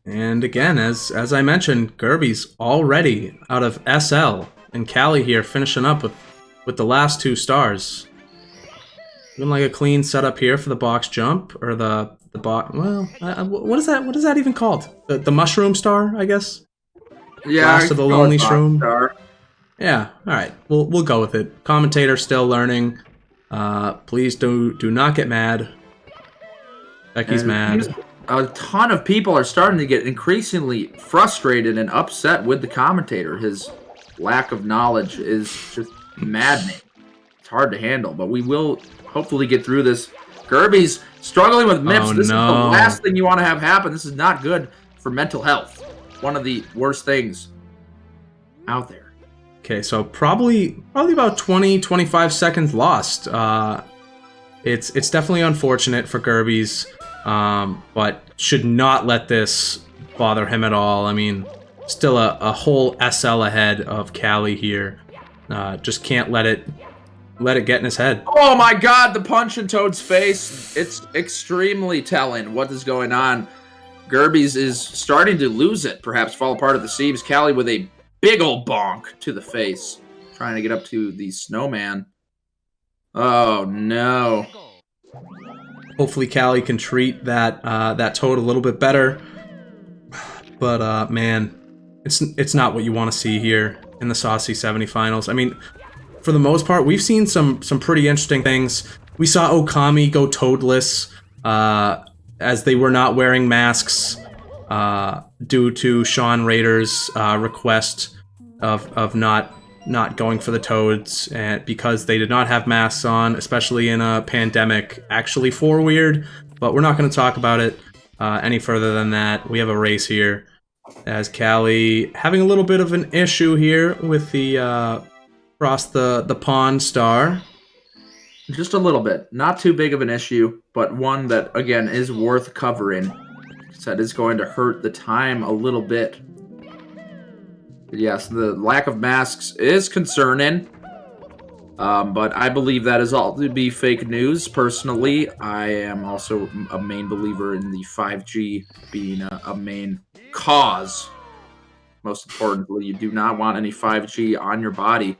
Speaker 1: And again, as I mentioned, Gerby's already out of SL, and Callie here finishing up with the last 2 stars. Even like a clean setup here for the box jump, or the box. Well, what is that? What is that even called? The mushroom star, I guess.
Speaker 2: Yeah,
Speaker 1: Last of the lonely shroom.
Speaker 2: Star.
Speaker 1: Yeah, all right, we'll go with it. Commentator still learning. Please do not get mad. Becky's mad.
Speaker 2: A ton of people are starting to get increasingly frustrated and upset with the commentator. His lack of knowledge is just maddening. It's hard to handle, but we will hopefully get through this. Gerby's struggling with MIPS.
Speaker 1: Oh,
Speaker 2: This is the
Speaker 1: no.
Speaker 2: last thing you want to have happen. This is not good for mental health. One of the worst things out there.
Speaker 1: Okay, so probably about 20-25 seconds lost. It's definitely unfortunate for Gerby's. But should not let this bother him at all. I mean, still a whole SL ahead of Callie here. Just can't let it get in his head.
Speaker 2: Oh my god, the punch in Toad's face. It's extremely telling what is going on. Gerby's is starting to lose it, perhaps fall apart at the seams. Callie with a big old bonk to the face. Trying to get up to the snowman. Oh no.
Speaker 1: Hopefully Callie can treat that Toad a little bit better. But man, it's not what you want to see here in the Saucy 70 finals. I mean, for the most part, we've seen some pretty interesting things. We saw Okami go Toadless as they were not wearing masks due to Sean Rader's request of not going for the Toads, and because they did not have masks on, especially in a pandemic. Actually for weird, but we're not going to talk about it any further than that. We have a race here as Callie having a little bit of an issue here with the cross the pond star.
Speaker 2: Just a little bit. Not too big of an issue, but one that, again, is worth covering. That is going to hurt the time a little bit. Yes, the lack of masks is concerning. But I believe that is all to be fake news. Personally, I am also a main believer in the 5G being a main cause. Most importantly, you do not want any 5G on your body.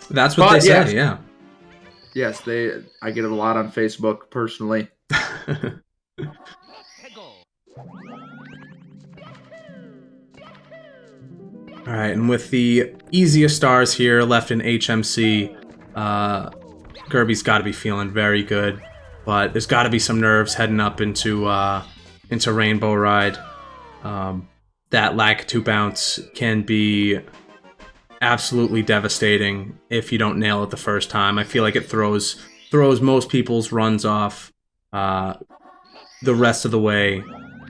Speaker 1: That's what they say, yeah.
Speaker 2: Yes, I get it a lot on Facebook, personally.
Speaker 1: All right, and with the easiest stars here left in HMC, Gerby's got to be feeling very good, but there's got to be some nerves heading up into Rainbow Ride. That Lakitu bounce can be absolutely devastating if you don't nail it the first time. I feel like it throws most people's runs off the rest of the way.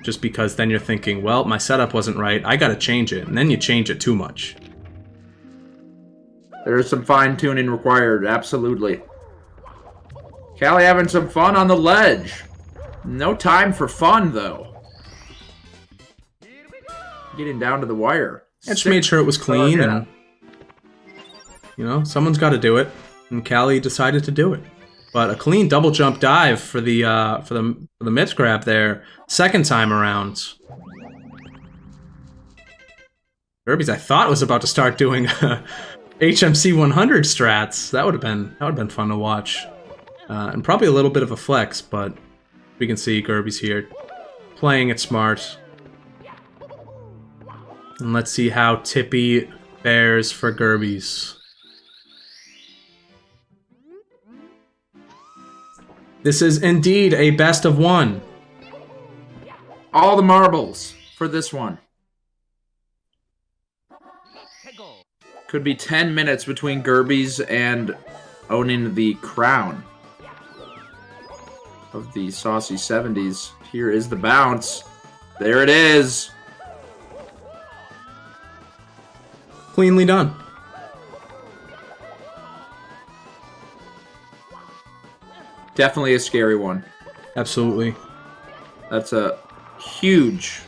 Speaker 1: Just because then you're thinking, well, my setup wasn't right, I gotta change it, and then you change it too much.
Speaker 2: There's some fine-tuning required, absolutely. Callie having some fun on the ledge. No time for fun, though. Getting down to the wire.
Speaker 1: I just made sure it was clean, and, you know, someone's gotta do it, and Callie decided to do it. But a clean double jump dive for the mitts grab there, second time around. Gerby's, I thought, was about to start doing HMC 100 strats. That would have been fun to watch, and probably a little bit of a flex. But we can see Gerby's here playing it smart. And let's see how Tippy fares for Gerby's. This is indeed a best of one.
Speaker 2: All the marbles for this one. Could be 10 minutes between Gerby's and owning the crown of the Saucy 70s. Here is the bounce. There it is.
Speaker 1: Cleanly done.
Speaker 2: Definitely a scary one.
Speaker 1: Absolutely.
Speaker 2: That's a huge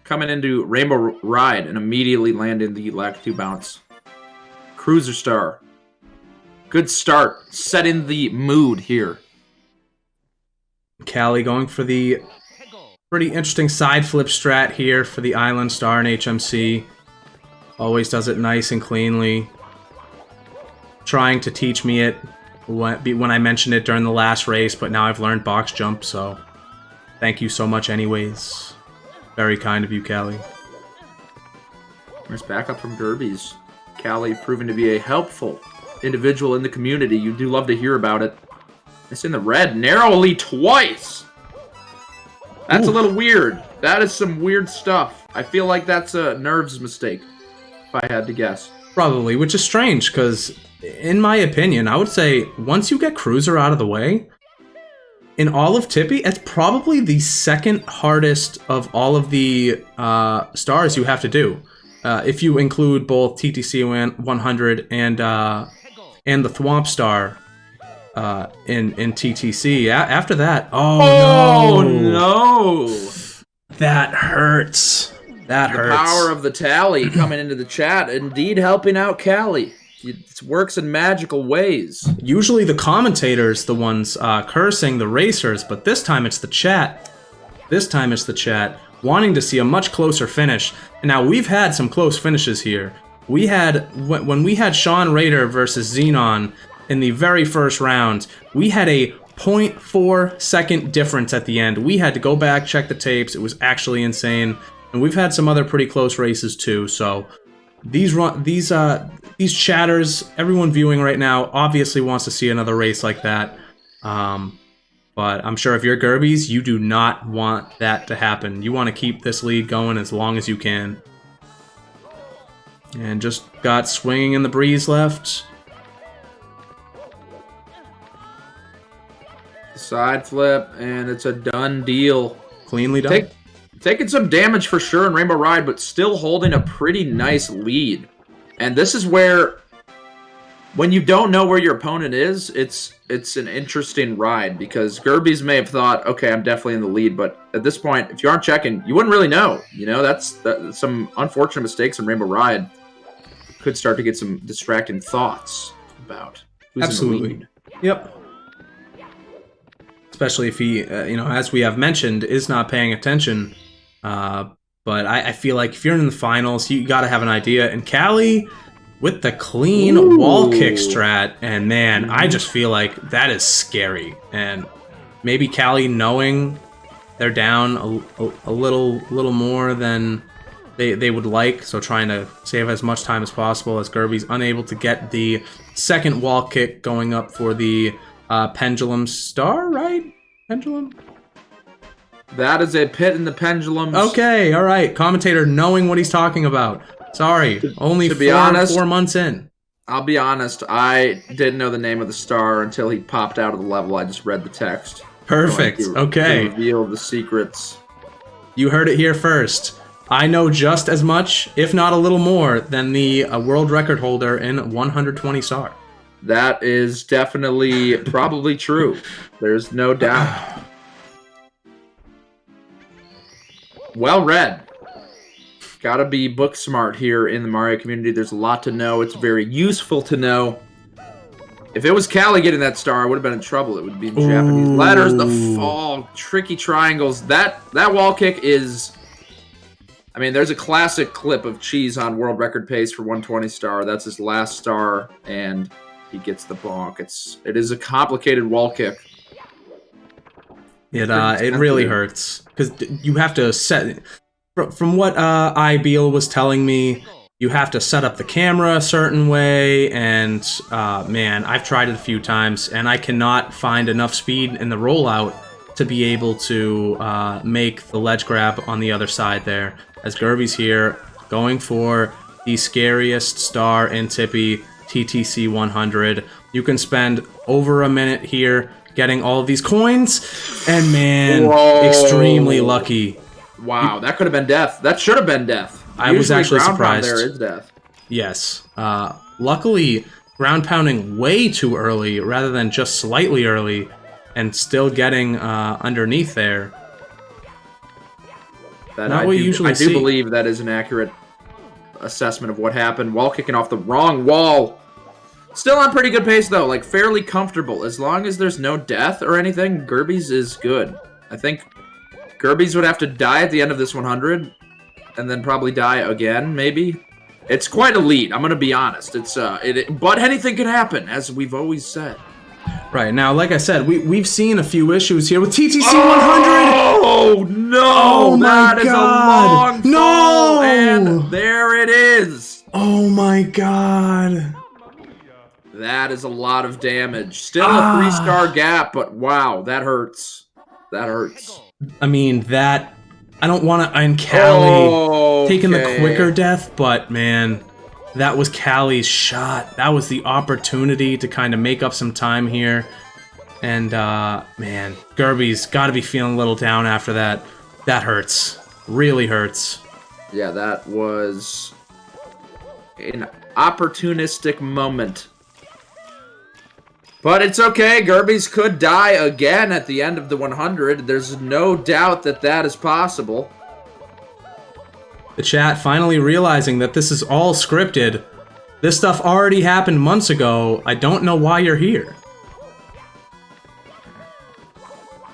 Speaker 2: coming into Rainbow Ride and immediately landing the Lakitu bounce. Cruiser star. Good start. Setting the mood here.
Speaker 1: Callie going for the pretty interesting side flip strat here for the Island Star in HMC. Always does it nice and cleanly. Trying to teach me it when I mentioned it during the last race, but now I've learned box jump, so thank you so much anyways. Very kind of you, Callie.
Speaker 2: There's backup from Gerby's. Callie proving to be a helpful individual in the community. You do love to hear about it. It's in the red narrowly twice. That's a little weird. That is some weird stuff. I feel like that's a nerves mistake, if I had to guess.
Speaker 1: Probably, which is strange, because in my opinion, I would say once you get Cruiser out of the way, in all of Tippy, it's probably the second hardest of all of the stars you have to do. If you include both TTC 100 and the Thwomp Star in TTC. After that, oh no! That hurts. That hurts.
Speaker 2: The power of the tally coming into the chat, indeed helping out Callie. It works in magical ways.
Speaker 1: Usually the commentators, the ones cursing the racers, but this time it's the chat. This time it's the chat wanting to see a much closer finish. And now we've had some close finishes here. We had, when we had Sean Raider versus Xenon in the very first round, we had a 0.4 second difference at the end. We had to go back, check the tapes. It was actually insane. And we've had some other pretty close races too. So these chatters, everyone viewing right now, obviously wants to see another race like that. But I'm sure if you're Gerby's, you do not want that to happen. You want to keep this lead going as long as you can. And just got swinging in the breeze left.
Speaker 2: Side flip, and it's a done deal.
Speaker 1: Cleanly done.
Speaker 2: Taking some damage for sure in Rainbow Ride, but still holding a pretty nice lead. And this is where when you don't know where your opponent is, it's an interesting ride because Gerbies may have thought, okay, I'm definitely in the lead, but at this point, if you aren't checking, you wouldn't really know. You know, that's some unfortunate mistakes in Rainbow Ride could start to get some distracting thoughts about who's
Speaker 1: Absolutely.
Speaker 2: in the lead.
Speaker 1: Yep. Especially if he, you know, as we have mentioned, is not paying attention. But I feel like if you're in the finals, you got to have an idea. And Callie with the clean wall kick strat, and man, I just feel like that is scary. And maybe Callie knowing they're down a little more than they would like, so trying to save as much time as possible as Gerby's unable to get the second wall kick going up for the pendulum star, right? Pendulum?
Speaker 2: That is a pit in the pendulums.
Speaker 1: Okay, all right. Commentator knowing what he's talking about. Sorry, only
Speaker 2: to be honest,
Speaker 1: 4 months in.
Speaker 2: I'll be honest, I didn't know the name of the star until he popped out of the level. I just read the text.
Speaker 1: Perfect. Okay.
Speaker 2: To reveal the secrets.
Speaker 1: You heard it here first. I know just as much, if not a little more, than the world record holder in 120 star.
Speaker 2: That is definitely probably true. There's no doubt. Well read. Gotta be book smart here in the Mario community. There's a lot to know. It's very useful to know. If it was Callie getting that star, I would have been in trouble. It would be in Japanese letters, the fall, tricky triangles. That wall kick is... I mean, there's a classic clip of Cheese on world record pace for 120 star. That's his last star, and he gets the bonk. It is a complicated wall kick.
Speaker 1: It really hurts because you have to set. From what Beal was telling me, you have to set up the camera a certain way, and man, I've tried it a few times, and I cannot find enough speed in the rollout to be able to make the ledge grab on the other side there. As Gerby's here, going for the scariest star in Tippy, TTC 100. You can spend over a minute here getting all of these coins, and man, extremely lucky.
Speaker 2: Wow, that could have been death. That should have been death.
Speaker 1: I was actually surprised.
Speaker 2: There is death.
Speaker 1: Yes. Luckily, ground pounding way too early rather than just slightly early, and still getting underneath there.
Speaker 2: Not what you usually see. I do believe that is an accurate assessment of what happened. Wall kicking off the wrong wall. Still on pretty good pace, though. Like, fairly comfortable. As long as there's no death or anything, Gerby's is good. I think Gerby's would have to die at the end of this 100, and then probably die again, maybe. It's quite a lead, I'm going to be honest. But anything can happen, as we've always said.
Speaker 1: Right, now, like I said, we've seen a few issues here with TTC 100!
Speaker 2: Oh, no!
Speaker 1: Oh, my God!
Speaker 2: That is a long fall,
Speaker 1: no!
Speaker 2: And there it is!
Speaker 1: Oh, my God!
Speaker 2: That is a lot of damage. Still a 3-star gap, but wow, that hurts. That hurts.
Speaker 1: I mean, I don't want to... And Callie taking the quicker death, but man, that was Callie's shot. That was the opportunity to kind of make up some time here. And, man, Gerby's got to be feeling a little down after that. That hurts. Really hurts.
Speaker 2: Yeah, that was an opportunistic moment. But it's okay. Gerby's could die again at the end of the 100. There's no doubt that that is possible.
Speaker 1: The chat finally realizing that this is all scripted. This stuff already happened months ago. I don't know why you're here.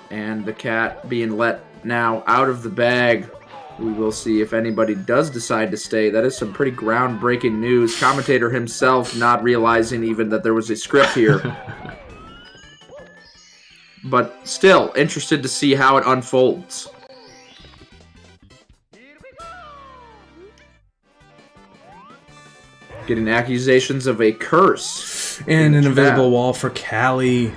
Speaker 2: And the cat being let now out of the bag. We will see if anybody does decide to stay. That is some pretty groundbreaking news. Commentator himself not realizing even that there was a script here. But still, interested to see how it unfolds. Getting accusations of a curse.
Speaker 1: And an invisible wall for Callie.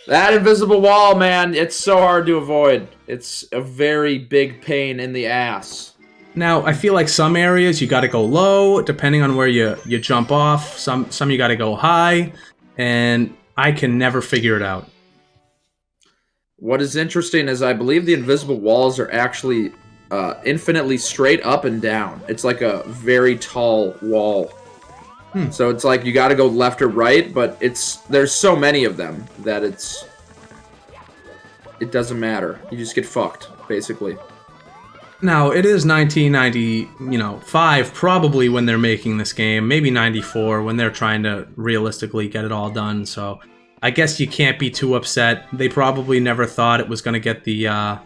Speaker 2: That invisible wall, man, it's so hard to avoid. It's a very big pain in the ass.
Speaker 1: Now, I feel like some areas you gotta go low, depending on where you jump off. Some you gotta go high, and I can never figure it out.
Speaker 2: What is interesting is I believe the invisible walls are actually infinitely straight up and down. It's like a very tall wall. So it's like you got to go left or right, but there's so many of them that it doesn't matter. You just get fucked, basically.
Speaker 1: Now, it is 1995 probably when they're making this game, maybe 94 when they're trying to realistically get it all done. So I guess you can't be too upset. They probably never thought it was going to get the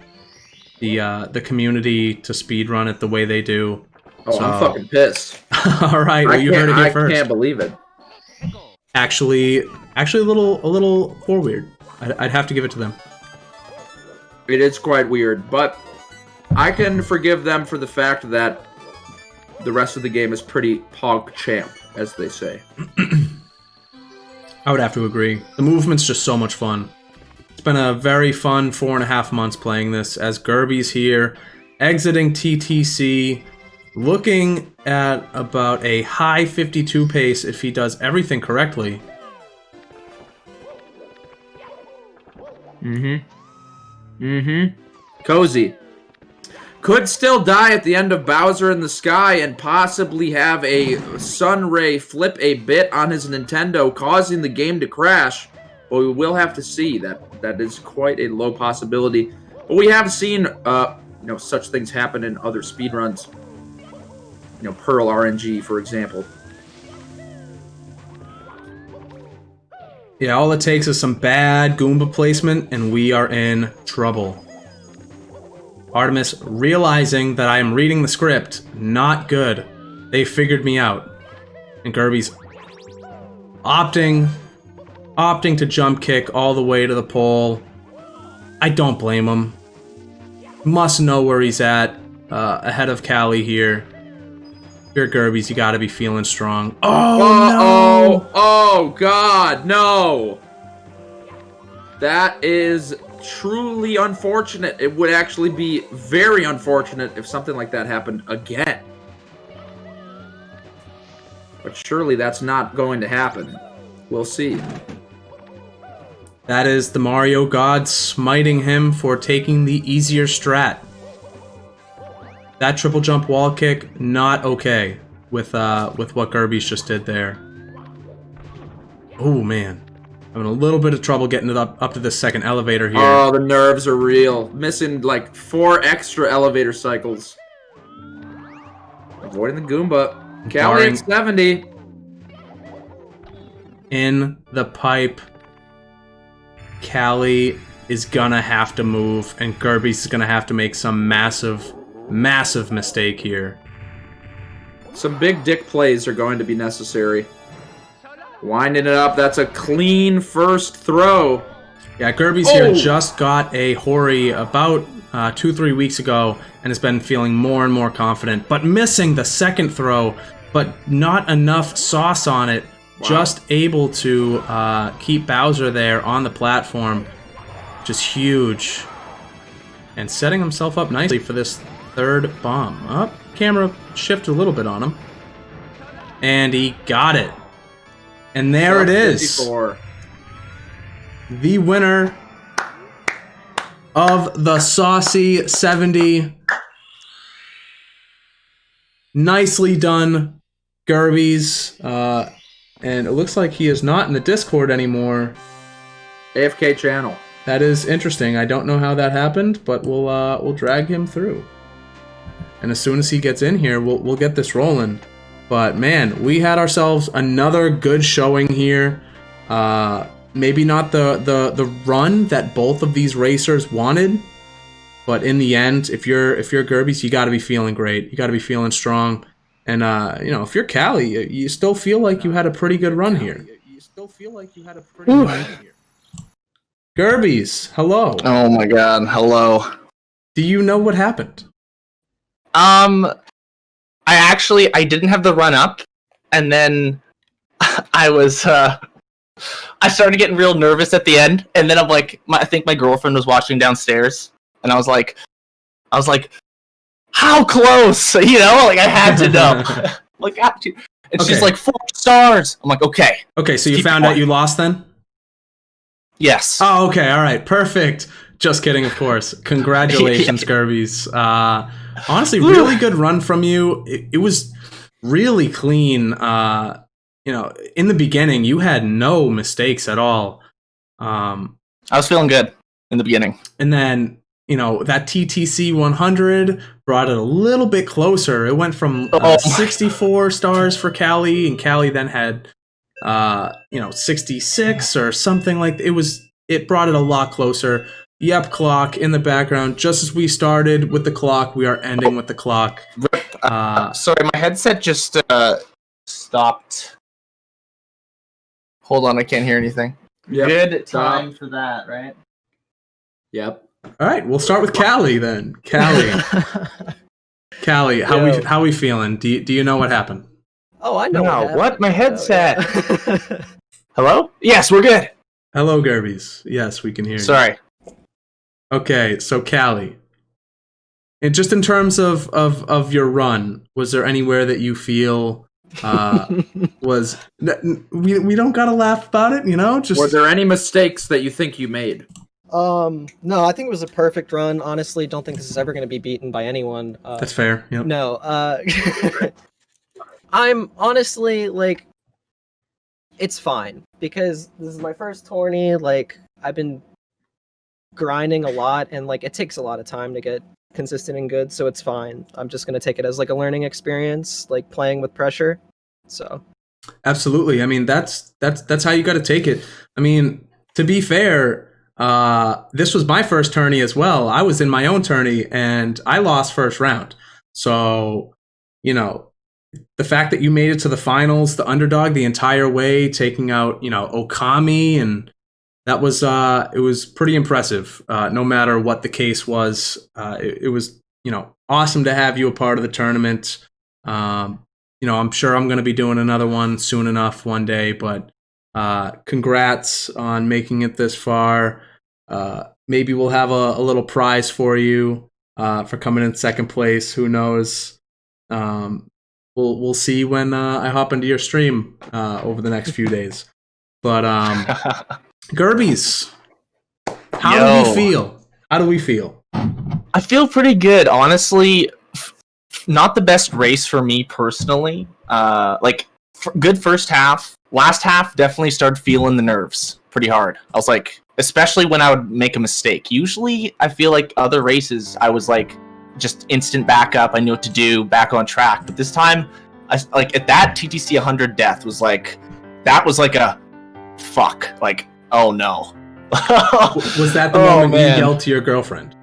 Speaker 1: community to speedrun it the way they do.
Speaker 2: Oh, I'm fucking pissed.
Speaker 1: All right, well, you heard it here first.
Speaker 2: I can't believe it.
Speaker 1: Actually, a little weird. I'd have to give it to them.
Speaker 2: It is quite weird, but I can forgive them for the fact that the rest of the game is pretty pog-champ, as they say.
Speaker 1: I would have to agree. The movement's just so much fun. It's been a very fun 4.5 months playing this, as Gerby's here, exiting TTC, looking at about a high 52 pace if he does everything correctly.
Speaker 2: Cozy. Could still die at the end of Bowser in the Sky and possibly have a sun ray flip a bit on his Nintendo, causing the game to crash. But we will have to see. That is quite a low possibility. But we have seen such things happen in other speedruns. Pearl RNG, for example.
Speaker 1: Yeah, all it takes is some bad Goomba placement, and we are in trouble. Artemis, realizing that I am reading the script, not good. They figured me out. And Gerby's opting to jump kick all the way to the pole. I don't blame him. Must know where he's at, ahead of Callie here. If you're Gerby's, you gotta be feeling strong. Oh, no!
Speaker 2: Oh, God, no! That is truly unfortunate. It would actually be very unfortunate if something like that happened again. But surely that's not going to happen. We'll see.
Speaker 1: That is the Mario God smiting him for taking the easier strat. That triple jump wall kick, not okay with what Gerby's just did there. Oh man, having a little bit of trouble getting it up to the second elevator here.
Speaker 2: Oh, the nerves are real. Missing like 4 extra elevator cycles. Avoiding the Goomba. Callie at 70.
Speaker 1: In the pipe. Callie is gonna have to move, and Gerby's is gonna have to make some massive mistake here.
Speaker 2: Some big dick plays are going to be necessary. Winding it up, that's a clean first throw.
Speaker 1: Yeah, Gerby's here just got a Hori about 2-3 weeks ago, and has been feeling more and more confident, but missing the second throw, but not enough sauce on it. Wow. Just able to keep Bowser there on the platform. Just huge. And setting himself up nicely for this third bomb. Up, camera shifted a little bit on him. And he got it. And there it is.
Speaker 2: 54.
Speaker 1: The winner of the Saucy 70. Nicely done, Gerby's. And it looks like he is not in the Discord anymore.
Speaker 2: AFK channel.
Speaker 1: That is interesting. I don't know how that happened, but we'll drag him through. And as soon as he gets in here, we'll get this rolling. But man, we had ourselves another good showing here. Maybe not the run that both of these racers wanted, but in the end, if you're Gerby's, you got to be feeling great. You got to be feeling strong. And, if you're Callie, you still feel like you had a pretty good run here. Gerby's, hello.
Speaker 5: Oh my god, hello.
Speaker 1: Do you know what happened?
Speaker 5: I didn't have the run up, and then I started getting real nervous at the end, and then I think my girlfriend was watching downstairs, and I was like, how close? I had to know. And she's like, 4 stars. I'm like, okay.
Speaker 1: Okay, so you found out you lost then?
Speaker 5: Yes.
Speaker 1: Oh, okay, all right, perfect. Just kidding, of course. Congratulations, Gerbies. Honestly, really good run from you. It was really clean. In the beginning, you had no mistakes at all.
Speaker 5: I was feeling good in the beginning.
Speaker 1: And then, that TTC 100 brought it a little bit closer. It went from 64 stars for Callie, and Callie then had 66 or something like that. It brought it a lot closer. Yep, clock in the background. Just as we started with the clock, we are ending with the clock.
Speaker 5: Sorry, my headset just stopped. Hold on, I can't hear anything.
Speaker 2: Yep.
Speaker 5: Good time for that, right?
Speaker 2: Yep.
Speaker 1: All right, we'll start with Callie then. Callie, how we feeling? Do you know what happened?
Speaker 4: Oh, I know
Speaker 5: what? My headset. Hello? Yes, we're good.
Speaker 1: Hello, Gerbies. Yes, we can hear you.
Speaker 5: Sorry.
Speaker 1: Okay, so Callie, and just in terms of your run, was there anywhere that you feel was we don't gotta laugh about it, Just
Speaker 2: were there any mistakes that you think you made?
Speaker 4: No, I think it was a perfect run. Honestly, don't think this is ever going to be beaten by anyone.
Speaker 1: That's fair. Yep.
Speaker 4: No, I'm honestly like, it's fine because this is my first tourney. Like, I've been grinding a lot, and like, it takes a lot of time to get consistent and good, so it's fine. I'm just gonna take it as like a learning experience, like playing with pressure. So,
Speaker 1: absolutely. I mean, that's how you got to take it. I mean, to be fair. This was my first tourney as well. I was in my own tourney and I lost first round. So, the fact that you made it to the finals, the underdog the entire way, taking out, Okami, and that was it was pretty impressive. No matter what the case was, it was, awesome to have you a part of the tournament. I'm sure I'm going to be doing another one soon enough one day, but congrats on making it this far. Maybe we'll have a little prize for you for coming in second place. Who knows? We'll see when I hop into your stream over the next few days. But Gerbies, how do we feel? How do we feel?
Speaker 5: I feel pretty good, honestly. Not the best race for me personally. Good first half. Last half, definitely started feeling the nerves pretty hard. I was like, especially when I would make a mistake. Usually, I feel like other races, I was like, just instant backup. I knew what to do, back on track. But this time, at that TTC 100 death was like, that was like a fuck. Like, oh no.
Speaker 1: Was that the moment you yelled to your girlfriend?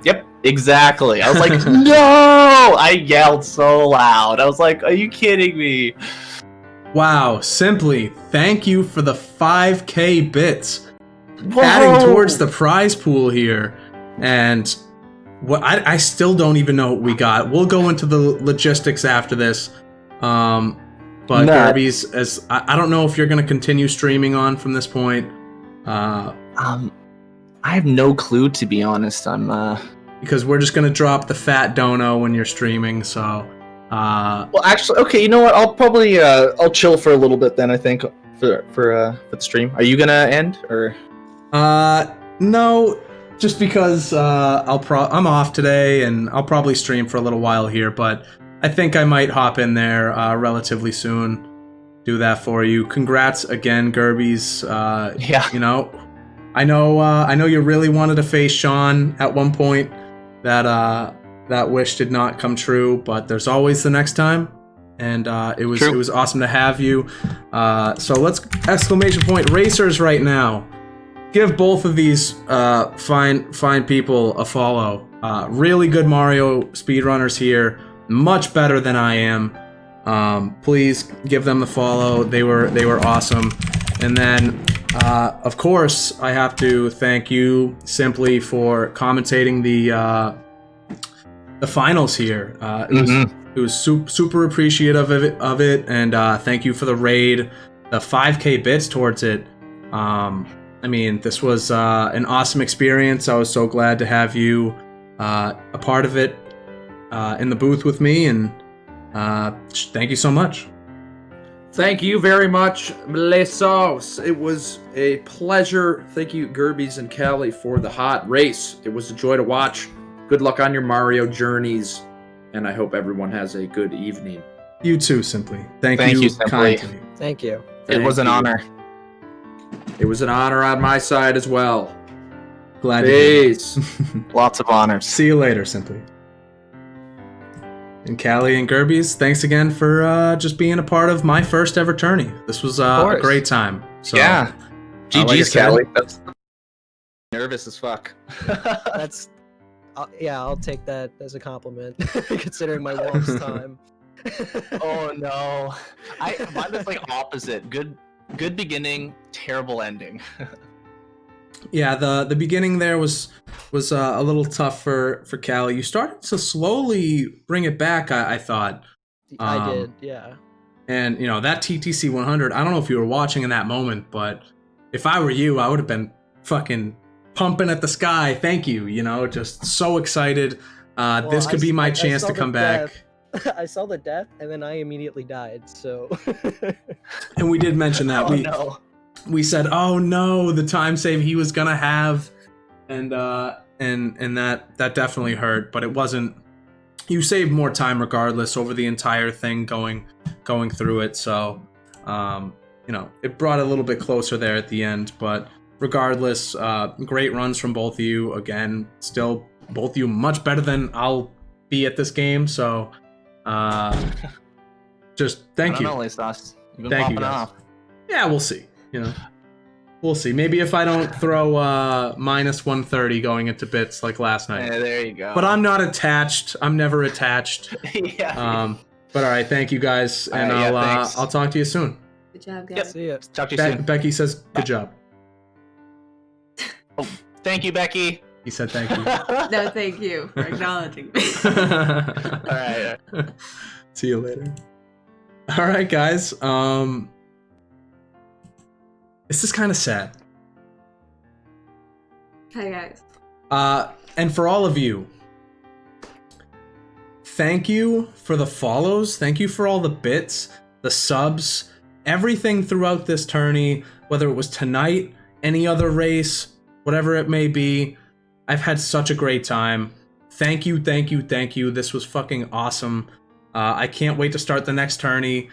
Speaker 5: Yep, exactly. I was like, no! I yelled so loud. I was like, are you kidding me?
Speaker 1: Wow, Simply, thank you for the 5K bits.
Speaker 5: Whoa.
Speaker 1: Adding towards the prize pool here. And I still don't even know what we got. We'll go into the logistics after this. But Gerbies, I don't know if you're going to continue streaming on from this point.
Speaker 5: I have no clue, to be honest.
Speaker 1: Because we're just going to drop the fat dono when you're streaming, so...
Speaker 5: Well, actually, okay, you know what? I'll probably I'll chill for a little bit then, I think, for the stream. Are you gonna end, or...?
Speaker 1: No, just because I'm off today, and I'll probably stream for a little while here, but I think I might hop in there relatively soon. Do that for you. Congrats again, Gerbies.
Speaker 5: Yeah.
Speaker 1: I know you really wanted to face Sean at one point. That wish did not come true, but there's always the next time, and it was awesome to have you. So let's exclamation point racers right now. Give both of these fine people a follow. Really good Mario speedrunners here, much better than I am. Please give them the follow. They were awesome. And then, of course, I have to thank you Simply for commentating the finals here. It was super appreciative of it, and thank you for the raid, the 5K bits towards it. I mean, this was an awesome experience. I was so glad to have you a part of it in the booth with me, and thank you so much.
Speaker 2: Thank you very much, Lesos. It was a pleasure. Thank you, Gerbies and Callie, for the hot race. It was a joy to watch. Good luck on your Mario journeys, and I hope everyone has a good evening.
Speaker 1: You too, Simply. Thank
Speaker 5: you,
Speaker 1: you
Speaker 5: Simply.
Speaker 1: kindly.
Speaker 4: Thank you.
Speaker 5: It was an honor.
Speaker 2: It was an honor on my side as well.
Speaker 1: Glad to hear
Speaker 2: Peace.
Speaker 5: Lots of honors.
Speaker 1: See you later, Simply. And Callie and Gerbies, thanks again for just being a part of my first ever tourney. This was a great time. So,
Speaker 5: yeah.
Speaker 2: Like I
Speaker 5: GG's,
Speaker 2: said,
Speaker 5: Callie. That's nervous as fuck.
Speaker 4: That's I'll take that as a compliment, considering my warmth time.
Speaker 5: Oh no, mine was like opposite. Good beginning, terrible ending.
Speaker 1: Yeah, the beginning there was a little tough for Callie. You started to slowly bring it back, I thought.
Speaker 4: I did, yeah.
Speaker 1: And you know that TTC 100. I don't know if you were watching in that moment, but if I were you, I would have been fucking pumping at the sky. Thank you. You know, just so excited. This could be my chance to come back.
Speaker 4: I saw the death, and then I immediately died. So.
Speaker 1: And we did mention that. We said, "Oh no, the time save he was gonna have," and that definitely hurt. But it wasn't. You saved more time regardless over the entire thing going through it. So, you know, it brought it a little bit closer there at the end. But regardless, great runs from both of you. Again, still both of you much better than I'll be at this game. So, just thank you.
Speaker 5: I don't know, Lestas. You've been
Speaker 1: Thank you,
Speaker 5: popping
Speaker 1: guys.
Speaker 5: off.
Speaker 1: Yeah, we'll see. You know, we'll see. Maybe if I don't throw minus 130 going into bits like last night.
Speaker 5: Yeah, there you go.
Speaker 1: But I'm not attached. I'm never attached.
Speaker 5: Yeah.
Speaker 1: But all right, thank you guys, and I'll talk to you soon.
Speaker 6: Good job, guys.
Speaker 5: Yep.
Speaker 4: See ya.
Speaker 5: Talk to you soon.
Speaker 1: Becky says good job.
Speaker 5: Oh, thank you, Becky.
Speaker 1: He said thank you.
Speaker 6: No, thank you for acknowledging me.
Speaker 5: All right.
Speaker 1: See you later. All right, guys. This is kind of sad.
Speaker 6: Hi, guys.
Speaker 1: And for all of you, thank you for the follows. Thank you for all the bits, the subs, everything throughout this tourney, whether it was tonight, any other race, whatever it may be. I've had such a great time. Thank you, thank you, thank you. This was fucking awesome. I can't wait to start the next tourney.